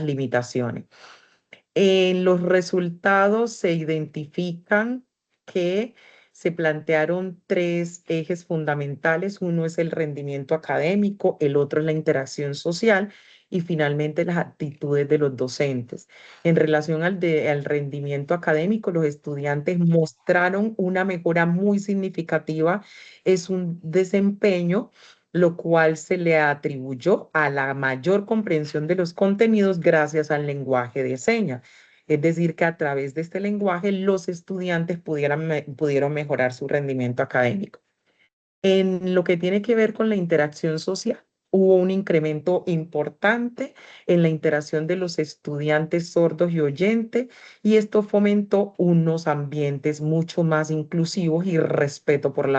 limitaciones. En los resultados se identifican que se plantearon tres ejes fundamentales. Uno es el rendimiento académico, el otro es la interacción social y finalmente las actitudes de los docentes. En relación al rendimiento académico, los estudiantes mostraron una mejora muy significativa. Es un desempeño lo cual se le atribuyó a la mayor comprensión de los contenidos gracias al lenguaje de señas. Es decir, que a través de este lenguaje los estudiantes pudieron mejorar su rendimiento académico. En lo que tiene que ver con la interacción social, hubo un incremento importante en la interacción de los estudiantes sordos y oyentes, y esto fomentó unos ambientes mucho más inclusivos y respeto por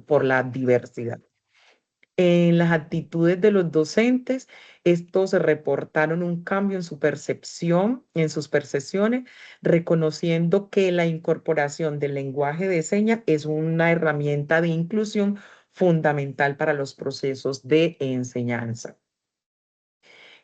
por la diversidad. En las actitudes de los docentes, estos reportaron un cambio en su percepción, en sus percepciones, reconociendo que la incorporación del lenguaje de señas es una herramienta de inclusión fundamental para los procesos de enseñanza.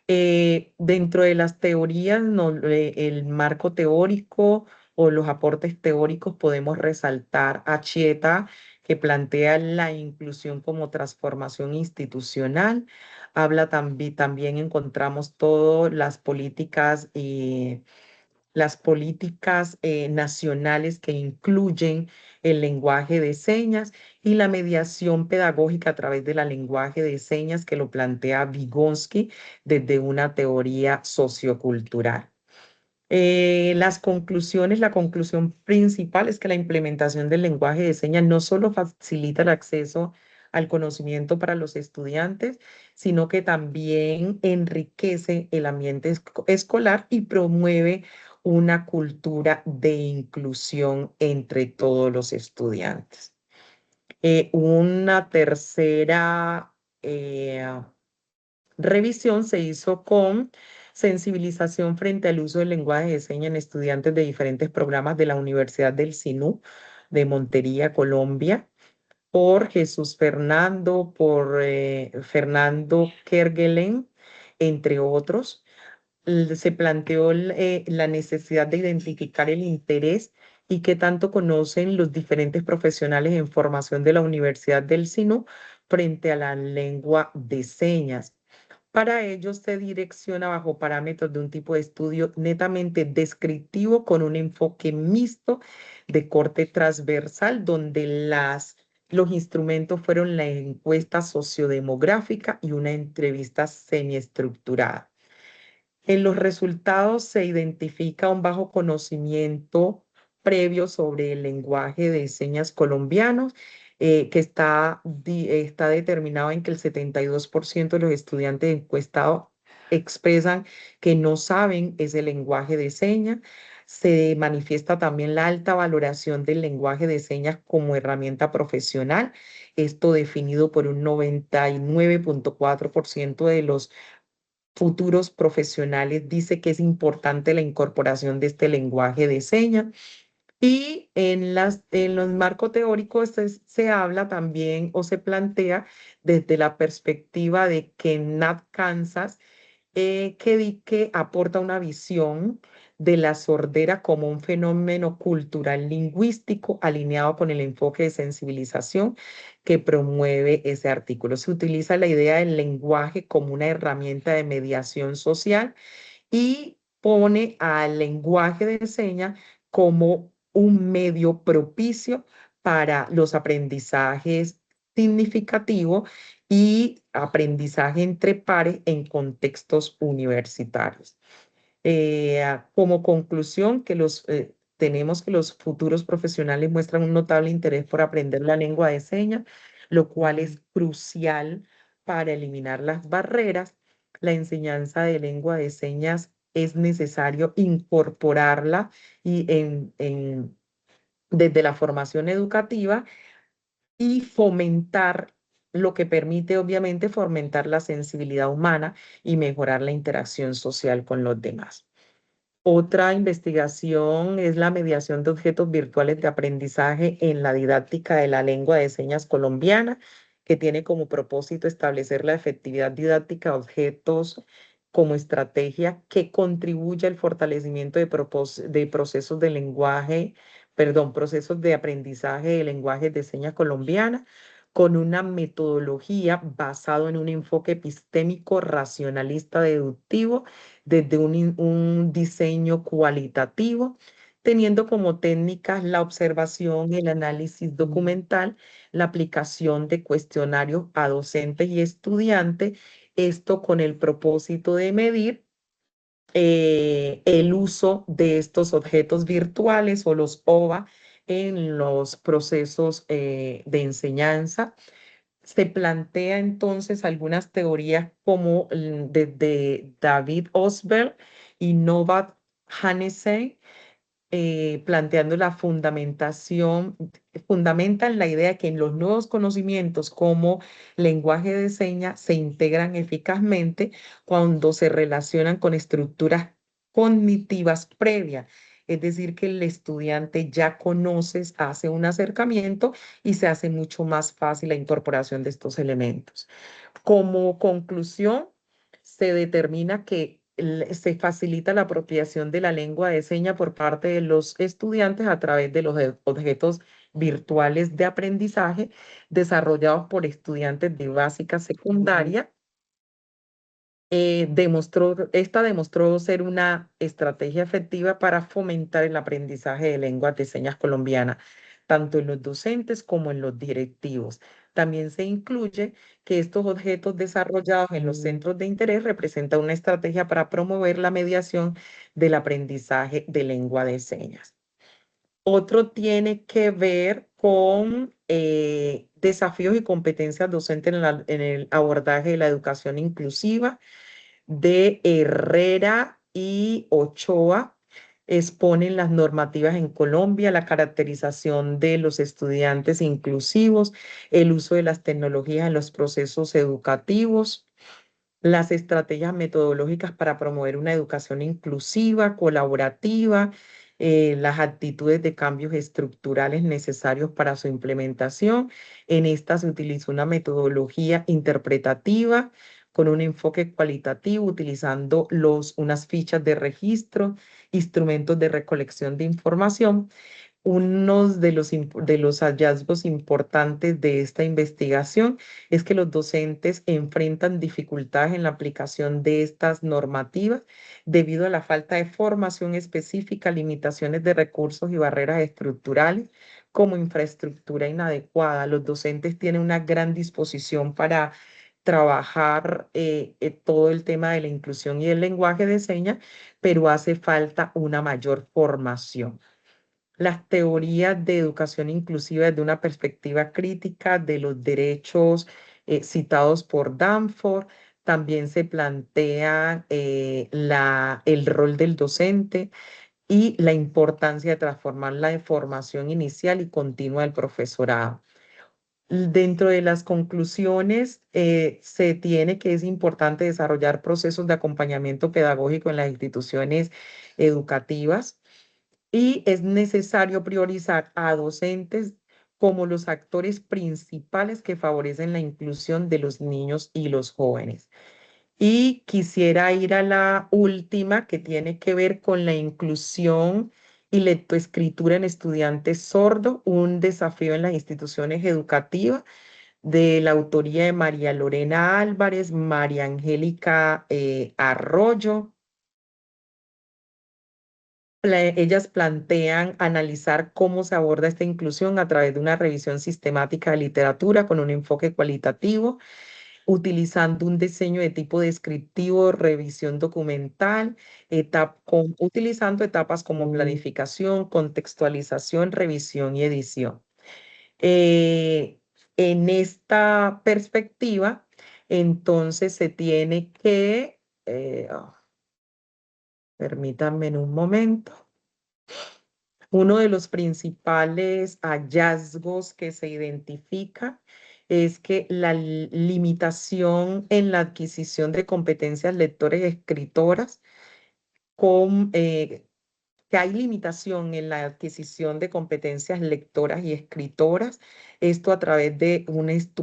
Dentro de las teorías, el marco teórico o los aportes teóricos, podemos resaltar a Chieta, que plantea la inclusión como transformación institucional. Habla también encontramos todas las políticas nacionales que incluyen el lenguaje de señas y la mediación pedagógica a través del lenguaje de señas, que lo plantea Vygotsky desde una teoría sociocultural. La conclusión principal es que la implementación del lenguaje de señas no solo facilita el acceso al conocimiento para los estudiantes, sino que también enriquece el ambiente escolar y promueve una cultura de inclusión entre todos los estudiantes. Una tercera revisión se hizo con sensibilización frente al uso del lenguaje de señas en estudiantes de diferentes programas de la Universidad del Sinú de Montería, Colombia, por Jesús Fernando, por Fernando Kerguelen, entre otros. Se planteó la necesidad de identificar el interés y qué tanto conocen los diferentes profesionales en formación de la Universidad del Sinú frente a la lengua de señas. Para ello se direcciona bajo parámetros de un tipo de estudio netamente descriptivo con un enfoque mixto de corte transversal, donde los instrumentos fueron la encuesta sociodemográfica y una entrevista semiestructurada. En los resultados se identifica un bajo conocimiento previo sobre el lenguaje de señas colombianos, que está determinado en que el 72% de los estudiantes encuestados expresan que no saben ese lenguaje de señas. Se manifiesta también la alta valoración del lenguaje de señas como herramienta profesional, esto definido por un 99.4% de los futuros profesionales dice que es importante la incorporación de este lenguaje de señas. Y en los marcos teóricos se habla también o se plantea desde la perspectiva de que Nat Kansas, que aporta una visión de la sordera como un fenómeno cultural lingüístico alineado con el enfoque de sensibilización que promueve ese artículo. Se utiliza la idea del lenguaje como una herramienta de mediación social y pone al lenguaje de señas como un medio propicio para los aprendizajes significativos y aprendizaje entre pares en contextos universitarios. Como conclusión, tenemos que los futuros profesionales muestran un notable interés por aprender la lengua de señas, lo cual es crucial para eliminar las barreras. La enseñanza de lengua de señas es necesario incorporarla y desde la formación educativa y fomentar, lo que permite obviamente fomentar la sensibilidad humana y mejorar la interacción social con los demás. Otra investigación es la mediación de objetos virtuales de aprendizaje en la didáctica de la lengua de señas colombiana, que tiene como propósito establecer la efectividad didáctica de objetos como estrategia que contribuye al fortalecimiento de procesos de lenguaje, perdón, procesos de aprendizaje de lenguaje de señas colombiana, con una metodología basada en un enfoque epistémico racionalista deductivo desde un diseño cualitativo, teniendo como técnicas la observación, el análisis documental, la aplicación de cuestionarios a docentes y estudiantes, esto con el propósito de medir el uso de estos objetos virtuales o los OVA en los procesos de enseñanza. Se plantea entonces algunas teorías como desde David Osberg y Novat Hannesen, planteando la fundamentan la idea de que en los nuevos conocimientos como lenguaje de señas se integran eficazmente cuando se relacionan con estructuras cognitivas previas. Es decir, que el estudiante ya conoce, hace un acercamiento y se hace mucho más fácil la incorporación de estos elementos. Como conclusión, se determina que se facilita la apropiación de la lengua de señas por parte de los estudiantes a través de los objetos virtuales de aprendizaje desarrollados por estudiantes de básica secundaria. Esta demostró ser una estrategia efectiva para fomentar el aprendizaje de lenguas de señas colombiana, tanto en los docentes como en los directivos. También se incluye que estos objetos desarrollados en los centros de interés representan una estrategia para promover la mediación del aprendizaje de lengua de señas. Otro tiene que ver con desafíos y competencias docentes en el abordaje de la educación inclusiva de Herrera y Ochoa. Exponen las normativas en Colombia, la caracterización de los estudiantes inclusivos, el uso de las tecnologías en los procesos educativos, las estrategias metodológicas para promover una educación inclusiva, colaborativa, las actitudes de cambios estructurales necesarios para su implementación. En esta se utiliza una metodología interpretativa con un enfoque cualitativo, utilizando unas fichas de registro, instrumentos de recolección de información. Uno de los hallazgos importantes de esta investigación es que los docentes enfrentan dificultades en la aplicación de estas normativas debido a la falta de formación específica, limitaciones de recursos y barreras estructurales como infraestructura inadecuada. Los docentes tienen una gran disposición para trabajar todo el tema de la inclusión y el lenguaje de señas, pero hace falta una mayor formación. Las teorías de educación inclusiva desde una perspectiva crítica de los derechos citados por Danforth. También se plantea el rol del docente y la importancia de transformar la formación inicial y continua del profesorado. Dentro de las conclusiones, se tiene que es importante desarrollar procesos de acompañamiento pedagógico en las instituciones educativas y es necesario priorizar a docentes como los actores principales que favorecen la inclusión de los niños y los jóvenes. Y quisiera ir a la última, que tiene que ver con la inclusión y lectoescritura en estudiantes sordos, un desafío en las instituciones educativas, de la autoría de María Lorena Álvarez, María Angélica Arroyo. Ellas plantean analizar cómo se aborda esta inclusión a través de una revisión sistemática de literatura con un enfoque cualitativo, utilizando un diseño de tipo descriptivo, revisión documental, utilizando etapas como planificación, contextualización, revisión y edición. En esta perspectiva, entonces se tiene que, permítanme en un momento. Uno de los principales hallazgos que se identifica es que la limitación en la adquisición de competencias lectoras y escritoras con, que hay limitación en la adquisición de competencias lectoras y escritoras. Esto a través de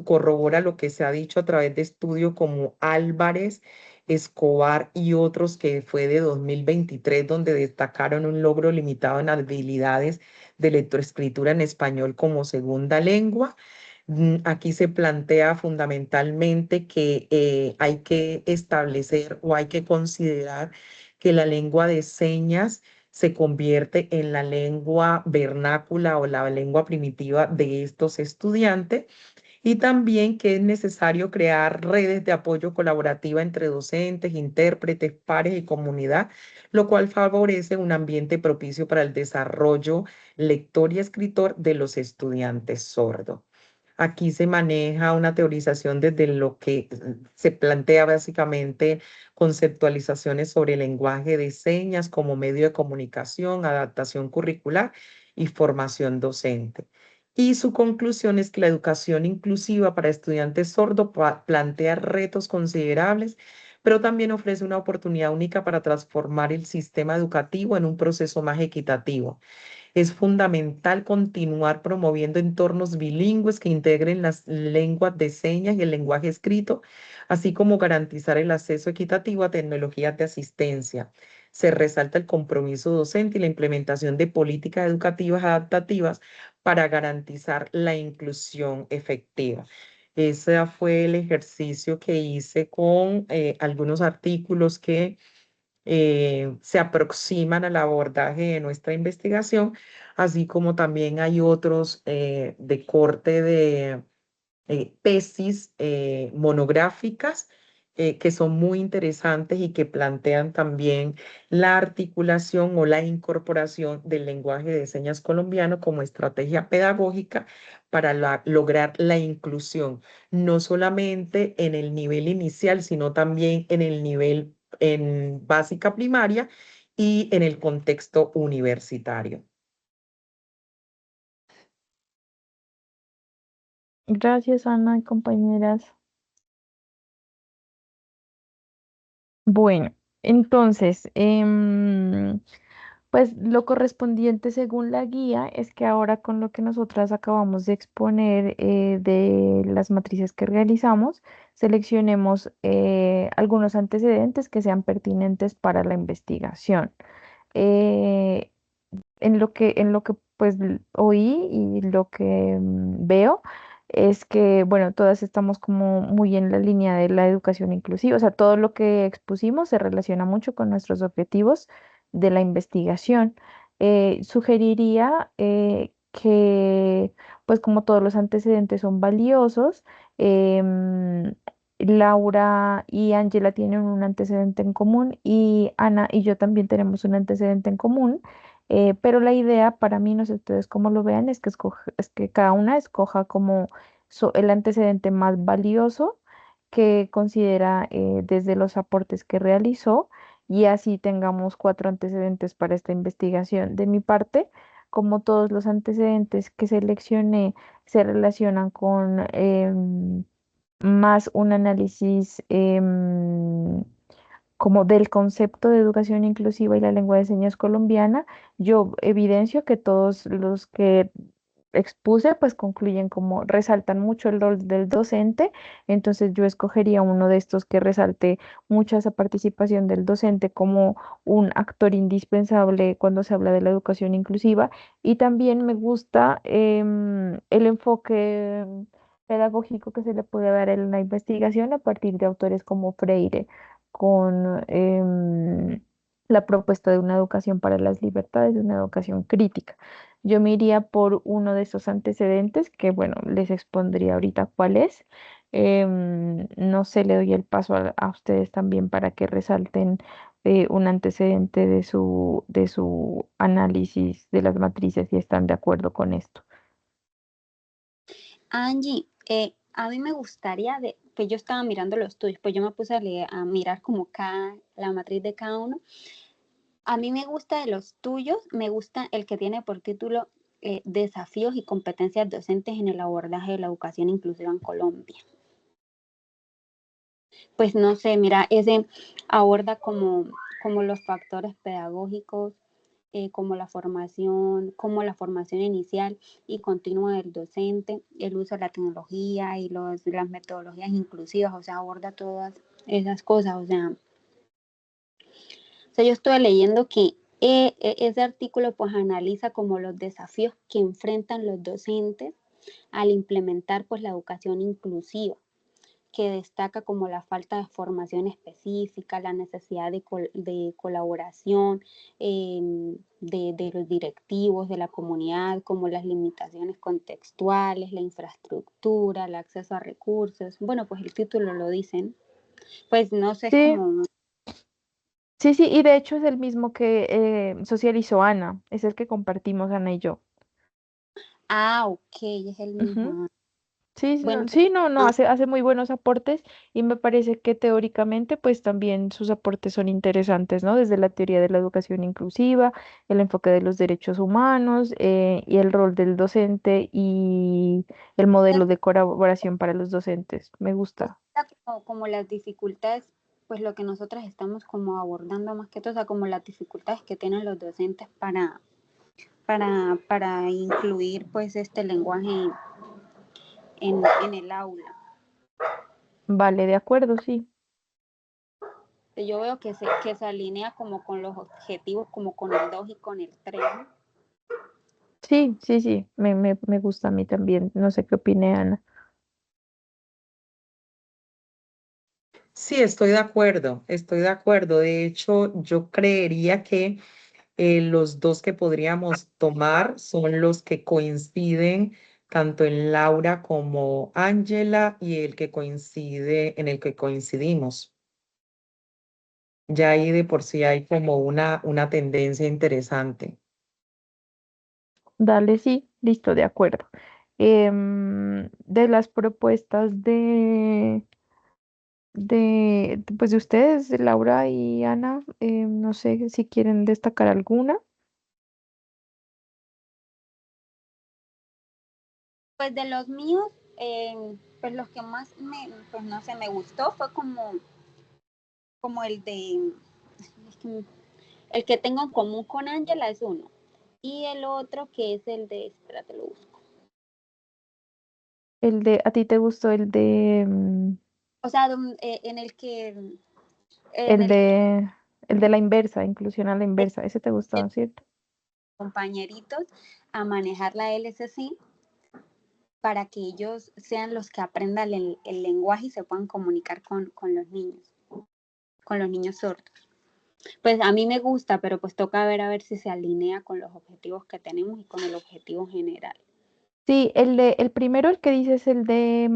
corrobora lo que se ha dicho a través de estudios como Álvarez, Escobar y otros, que fue de 2023, donde destacaron un logro limitado en habilidades de lectoescritura en español como segunda lengua. Aquí se plantea fundamentalmente que hay que establecer o hay que considerar que la lengua de señas se convierte en la lengua vernácula o la lengua primitiva de estos estudiantes, y también que es necesario crear redes de apoyo colaborativa entre docentes, intérpretes, pares y comunidad, lo cual favorece un ambiente propicio para el desarrollo lector y escritor de los estudiantes sordos. Aquí se maneja una teorización desde lo que se plantea básicamente conceptualizaciones sobre el lenguaje de señas como medio de comunicación, adaptación curricular y formación docente. Y su conclusión es que la educación inclusiva para estudiantes sordos plantea retos considerables, pero también ofrece una oportunidad única para transformar el sistema educativo en un proceso más equitativo. Es fundamental continuar promoviendo entornos bilingües que integren las lenguas de señas y el lenguaje escrito, así como garantizar el acceso equitativo a tecnologías de asistencia. Se resalta el compromiso docente y la implementación de políticas educativas adaptativas para garantizar la inclusión efectiva. Ese fue el ejercicio que hice con algunos artículos que se aproximan al abordaje de nuestra investigación, así como también hay otros de corte de tesis monográficas que son muy interesantes y que plantean también la articulación o la incorporación del lenguaje de señas colombiano como estrategia pedagógica para lograr la inclusión, no solamente en el nivel inicial, sino también en el nivel en básica primaria y en el contexto universitario. Gracias, Ana y compañeras. Bueno, entonces, pues lo correspondiente según la guía es que ahora con lo que nosotras acabamos de exponer de las matrices que realizamos, seleccionemos algunos antecedentes que sean pertinentes para la investigación. Eh, en lo que pues oí y lo que veo es que, bueno, todas estamos como muy en la línea de la educación inclusiva, o sea, todo lo que expusimos se relaciona mucho con nuestros objetivos de la investigación. Sugeriría que, pues como todos los antecedentes son valiosos, Laura y Angela tienen un antecedente en común y Ana y yo también tenemos un antecedente en común. Pero la idea para mí, no sé ustedes cómo lo vean, es que cada una escoja como el antecedente más valioso que considera desde los aportes que realizó, y así tengamos 4 antecedentes para esta investigación. De mi parte, como todos los antecedentes que seleccioné se relacionan con más un análisis como del concepto de educación inclusiva y la lengua de señas colombiana, yo evidencio que todos los que expuse pues concluyen como resaltan mucho el rol del docente. Entonces yo escogería uno de estos que resalte mucha esa participación del docente como un actor indispensable cuando se habla de la educación inclusiva, y también me gusta el enfoque pedagógico que se le puede dar en la investigación a partir de autores como Freire, con la propuesta de una educación para las libertades, de una educación crítica. Yo me iría por uno de esos antecedentes que, bueno, les expondría ahorita cuál es. No sé, le doy el paso a ustedes también para que resalten un antecedente de su análisis de las matrices si están de acuerdo con esto. Angie, a mí me gustaría que yo estaba mirando los tuyos, pues yo me puse a mirar como la matriz de cada uno. A mí me gusta de los tuyos, me gusta el que tiene por título Desafíos y competencias docentes en el abordaje de la educación inclusiva en Colombia. Pues no sé, mira, ese aborda como los factores pedagógicos, como como la formación inicial y continua del docente, el uso de la tecnología y las metodologías inclusivas, o sea, aborda todas esas cosas, o sea, yo estuve leyendo que ese artículo pues analiza como los desafíos que enfrentan los docentes al implementar pues la educación inclusiva, que destaca como la falta de formación específica, la necesidad de colaboración de los directivos, de la comunidad, como las limitaciones contextuales, la infraestructura, el acceso a recursos. Bueno, pues el título lo dicen. Pues no sé, es Sí, como, sí, sí, y de hecho es el mismo que socializó Ana, es el que compartimos Ana y yo. ok, es el Ujú. mismo. Sí, Bueno, sí, no, no, no, hace muy buenos aportes y me parece que teóricamente pues también sus aportes son interesantes, ¿no? Desde la teoría de la educación inclusiva, el enfoque de los derechos humanos y el rol del docente y el modelo de colaboración para los docentes. Me pues, gusta. como las dificultades, pues lo que nosotras estamos como abordando más que todo, o sea, como las dificultades que tienen los docentes para incluir pues este lenguaje en el aula. Vale, de acuerdo, sí. Yo veo que se alinea como con los objetivos, como con el 2 y con el 3. Sí, sí, sí, me gusta a mí también. No sé qué opine Ana. Sí, estoy de acuerdo, estoy de acuerdo. De hecho, yo creería que los dos que podríamos tomar son los que coinciden tanto en Laura como Ángela y el que coincide en el que coincidimos. Ya ahí de por sí hay como una tendencia interesante. Dale, sí, listo, de acuerdo. De las propuestas pues de ustedes, de Laura y Ana, no sé si quieren destacar alguna. Pues de los míos, pues los que más pues no sé, me gustó fue como el de, es que el que tengo en común con Ángela es uno. Y el otro que es el de, espérate, lo busco. ¿A ti te gustó O sea, en en el el que de, el de la inversa, inclusión a la inversa? Ese te gustó, ¿cierto? compañeritos a manejar la LCC para que ellos sean los que aprendan el lenguaje y se puedan comunicar con los niños sordos. Pues a mí me gusta, pero pues toca ver a ver si se alinea con los objetivos que tenemos y con el objetivo general. Sí, el primero, el que dices, el de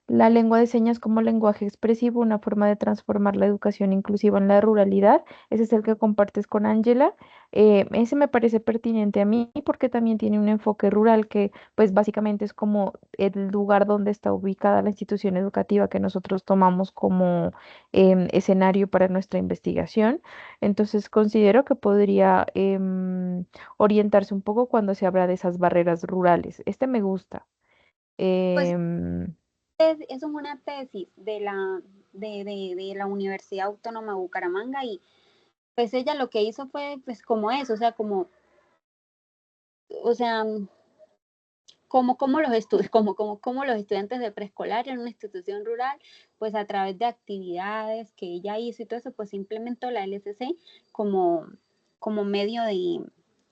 la lengua de señas como lenguaje expresivo, una forma de transformar la educación inclusiva en la ruralidad. Ese es el que compartes con Ángela. Ese me parece pertinente a mí porque también tiene un enfoque rural que, pues, básicamente es como el lugar donde está ubicada la institución educativa que nosotros tomamos como escenario para nuestra investigación. Entonces, considero que podría orientarse un poco cuando se habla de esas barreras rurales. Este me gusta. Pues Em, eso es una tesis de la Universidad Autónoma de Bucaramanga y pues ella lo que hizo fue pues como eso, o sea, como los estudios, como los estudiantes de preescolar en una institución rural, pues a través de actividades que ella hizo y todo eso, pues implementó la LSC como, como medio de,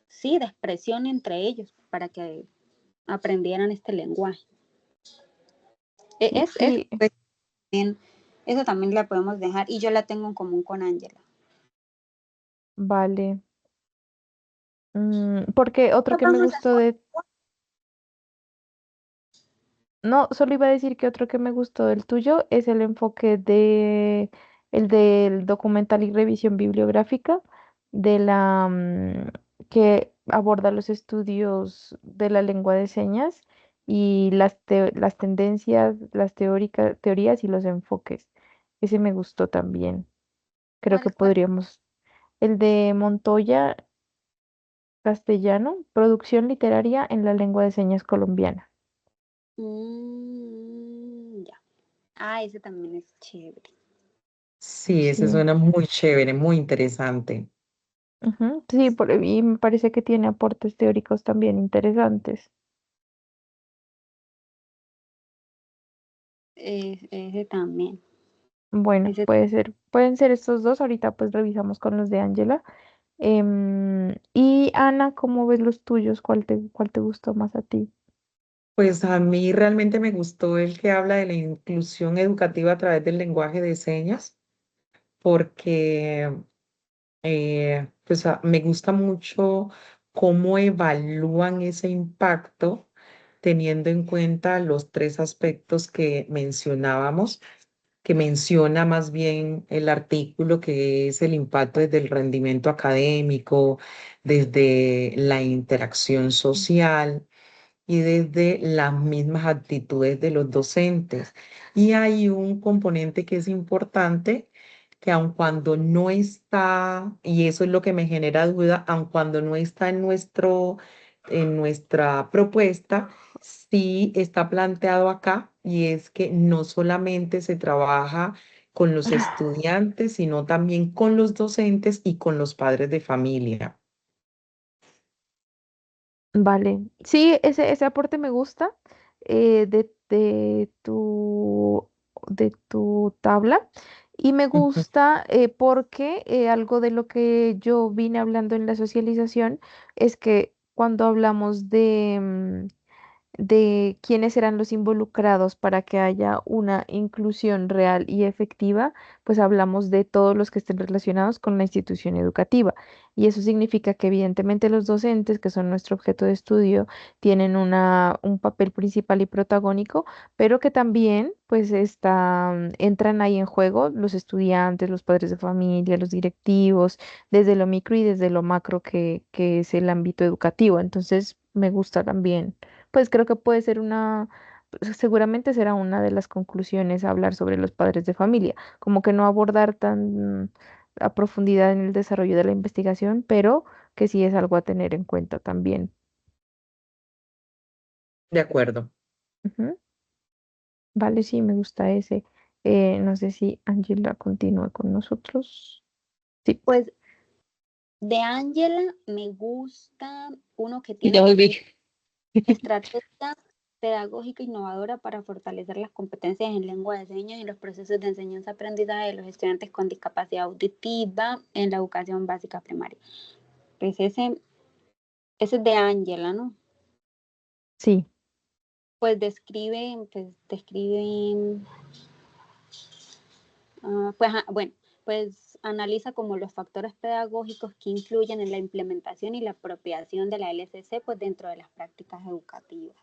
sí, de expresión entre ellos para que aprendieran este lenguaje. Es sí, pues, bien, eso también la podemos dejar y yo la tengo en común con Ángela. vale. Porque otro Pues que me vamos a gustó no, solo iba a decir que otro que me gustó del tuyo es el enfoque el del documental y revisión bibliográfica de que aborda los estudios de la lengua de señas y las tendencias, teorías y los enfoques. Ese me gustó también. Creo ¿Cuál, que cuál? podríamos. El de Montoya Castellano, producción literaria en la lengua de señas colombiana. Ya. Ah, ese también es chévere. Sí, ese Sí. suena muy chévere, muy interesante. Ujú, sí, y me parece que tiene aportes teóricos también interesantes. Ese también. Bueno, Ese, pueden ser estos dos. Ahorita pues revisamos con los de Ángela. Y Ana, ¿cómo ves los tuyos? Cuál te gustó más a ti? Pues a mí realmente me gustó el que habla de la inclusión educativa a través del lenguaje de señas, porque me gusta mucho cómo evalúan ese impacto teniendo en cuenta los tres aspectos que mencionábamos, que menciona más bien el artículo, que es el impacto desde el rendimiento académico, desde la interacción social y desde las mismas actitudes de los docentes. Y hay un componente que es importante, que aun cuando no está, y eso es lo que me genera duda, aun cuando no está en nuestra propuesta, sí está planteado acá, y es que no solamente se trabaja con los estudiantes, sino también con los docentes y con los padres de familia. Vale, sí, ese aporte me gusta de tu tabla y me gusta porque algo de lo que yo vine hablando en la socialización es que cuando hablamos de quiénes serán los involucrados para que haya una inclusión real y efectiva, pues hablamos de todos los que estén relacionados con la institución educativa. Y eso significa que evidentemente los docentes, que son nuestro objeto de estudio, tienen un papel principal y protagónico, pero que también pues entran ahí en juego los estudiantes, los padres de familia, los directivos, desde lo micro y desde lo macro que es el ámbito educativo. Entonces, me gusta también pues creo que puede ser pues, seguramente será una de las conclusiones hablar sobre los padres de familia, como que no abordar tan a profundidad en el desarrollo de la investigación, pero que sí es algo a tener en cuenta también. De acuerdo. Ujú. Vale, sí, me gusta ese. No sé si Angela continúa con nosotros. Sí. pues de Ángela me gusta uno que Y ya tiene volví. estrategia pedagógica innovadora para fortalecer las competencias en lengua de señas y los procesos de enseñanza-aprendizaje de los estudiantes con discapacidad auditiva en la educación básica primaria. Pues ese es de Ángela, ¿no? Sí. Pues describe, bueno, pues analiza como los factores pedagógicos que influyen en la implementación y la apropiación de la LSC pues dentro de las prácticas educativas.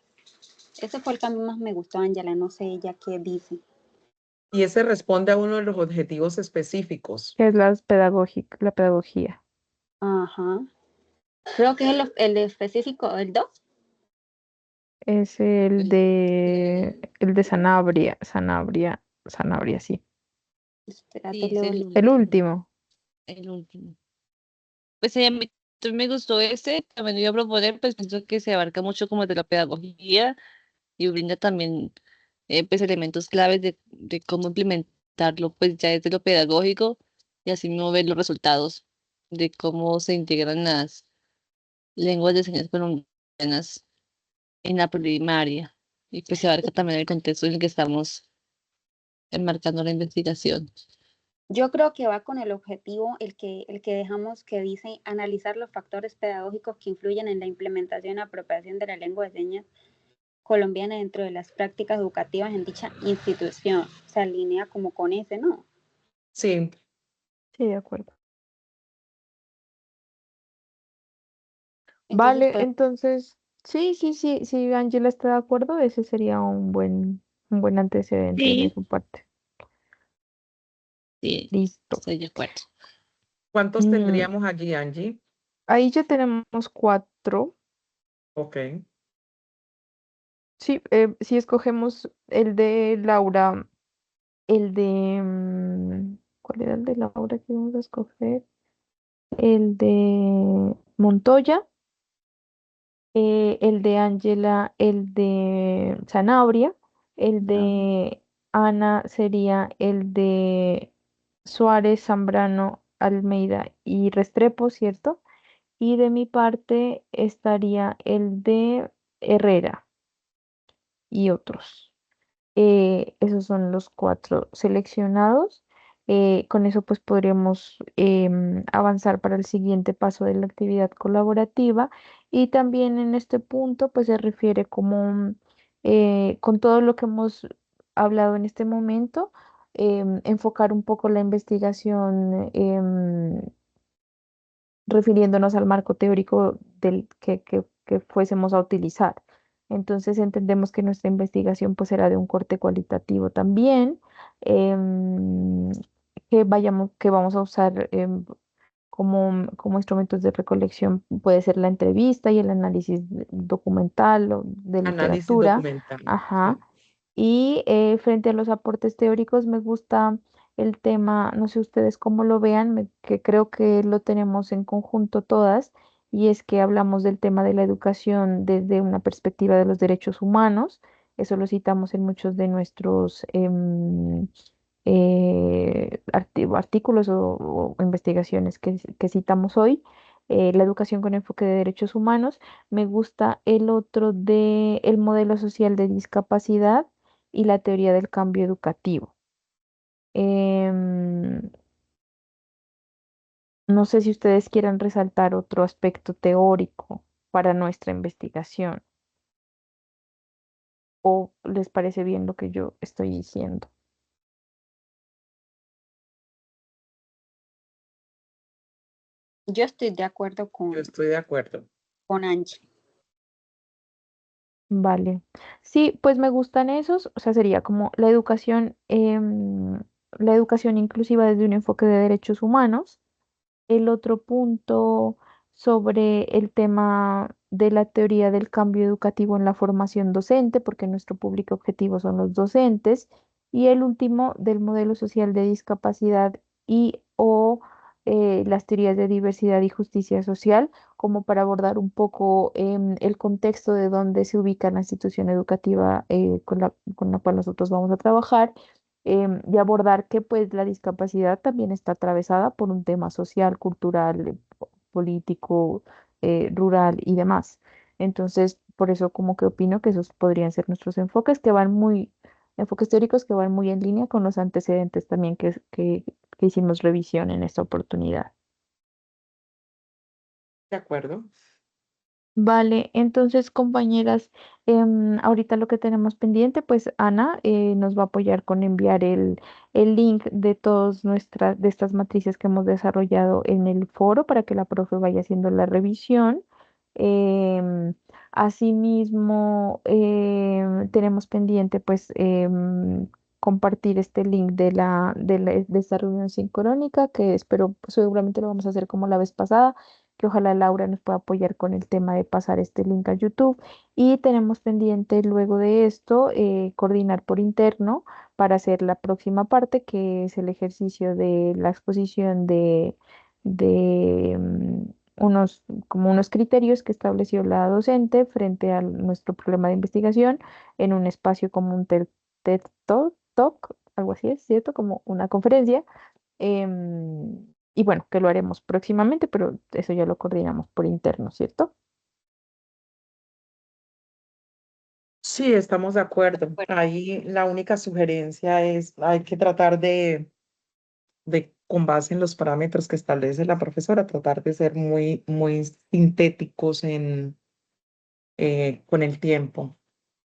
Ese fue el que a mí más me gustó, Ángela, no sé ella qué dice. Y ese responde a uno de los objetivos específicos. Que es la pedagogía. Ajá. Creo que es el específico, el 2. Es el de Sanabria, sí. Espérate, Sí, es leo. El último. el último. Pues a mí también me gustó este, también lo iba a proponer, pues pienso que se abarca mucho como de la pedagogía y brinda también pues elementos claves de cómo implementarlo pues ya desde lo pedagógico y así mismo ver los resultados de cómo se integran las lenguas de señas colombianas en la primaria y pues se abarca también el contexto en el que estamos enmarcando la investigación. Yo creo que va con el objetivo, el que dejamos que dice analizar los factores pedagógicos que influyen en la implementación y apropiación de la lengua de señas colombiana dentro de las prácticas educativas en dicha institución. Se alinea como con ese, ¿no? Sí, Sí, de acuerdo. Entonces, Vale, pues entonces, sí, si Angela está de acuerdo, ese sería un buen antecedente de Sí, su parte. sí, Listo. estoy de acuerdo. ¿cuántos Mm, tendríamos allí, Angie? ahí ya tenemos cuatro. Ok. Sí, si escogemos el de Laura, ¿cuál era el de Laura que vamos a escoger? el de Montoya, el de Ángela, el de Sanabria, el de Ana sería el de Suárez, Zambrano, Almeida y Restrepo, ¿cierto? Y de mi parte estaría el de Herrera y otros. Esos son los cuatro seleccionados. Con eso pues podríamos avanzar para el siguiente paso de la actividad colaborativa y también en este punto pues se refiere como con todo lo que hemos hablado en este momento, enfocar un poco la investigación refiriéndonos al marco teórico que fuésemos a utilizar. Entonces entendemos que nuestra investigación pues será de un corte cualitativo también, em, que vamos a usar como instrumentos de recolección, puede ser la entrevista y el análisis documental o de Análisis literatura. documental. Ajá. Sí. Y frente a los aportes teóricos, me gusta el tema, no sé ustedes cómo lo vean, que creo que lo tenemos en conjunto todas, y es que hablamos del tema de la educación desde una perspectiva de los derechos humanos. Eso lo citamos en muchos de nuestros artículos o investigaciones que citamos hoy. La educación con enfoque de derechos humanos. Me gusta el otro de el modelo social de discapacidad y la teoría del cambio educativo. Em, no sé si ustedes quieran resaltar otro aspecto teórico para nuestra investigación o les parece bien lo que yo estoy diciendo. Yo estoy de acuerdo Yo estoy de acuerdo. con Angie. Vale. Sí, pues me gustan esos, o sea, sería como la educación inclusiva desde un enfoque de derechos humanos. El otro punto sobre el tema de la teoría del cambio educativo en la formación docente, porque nuestro público objetivo son los docentes. Y el último del modelo social de discapacidad y o las teorías de diversidad y justicia social, como para abordar un poco el contexto de donde se ubica la institución educativa con la cual nosotros vamos a trabajar, y abordar que pues la discapacidad también está atravesada por un tema social, cultural, político, rural y demás. Entonces, por eso como que opino que esos podrían ser nuestros enfoques enfoques teóricos que van muy en línea con los antecedentes también que hicimos revisión en esta oportunidad. De acuerdo. Vale, entonces compañeras, ahorita lo que tenemos pendiente, pues Ana nos va a apoyar con enviar el link de todas de estas matrices que hemos desarrollado en el foro para que la profe vaya haciendo la revisión. Em, Asimismo, tenemos pendiente pues compartir este link de esta reunión sincrónica que espero, pues, seguramente lo vamos a hacer como la vez pasada, que ojalá Laura nos pueda apoyar con el tema de pasar este link a YouTube. Y tenemos pendiente luego de esto coordinar por interno para hacer la próxima parte, que es el ejercicio de la exposición de como unos criterios que estableció la docente frente a nuestro problema de investigación en un espacio como un TED Talk, algo así es, ¿cierto? Como una conferencia. Y bueno, que lo haremos próximamente, pero eso ya lo coordinamos por interno, ¿cierto? Sí, estamos de acuerdo. Ahí la única sugerencia es, hay que tratar con base en los parámetros que establece la profesora, tratar de ser muy sintéticos con el tiempo.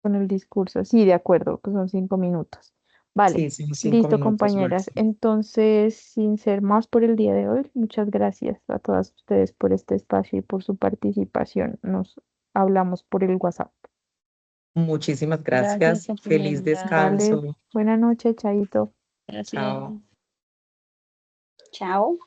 Con el discurso. Sí, de acuerdo, que son 5 minutos. Vale, Sí, son cinco listo, minutos compañeras. máximo. Entonces, sin ser más por el día de hoy, muchas gracias a todas ustedes por este espacio y por su participación. Nos hablamos por el WhatsApp. Muchísimas Gracias, gracias. Feliz compañera. Vale, descanso. buenas noches, Chaito. Gracias. Chao. Chao.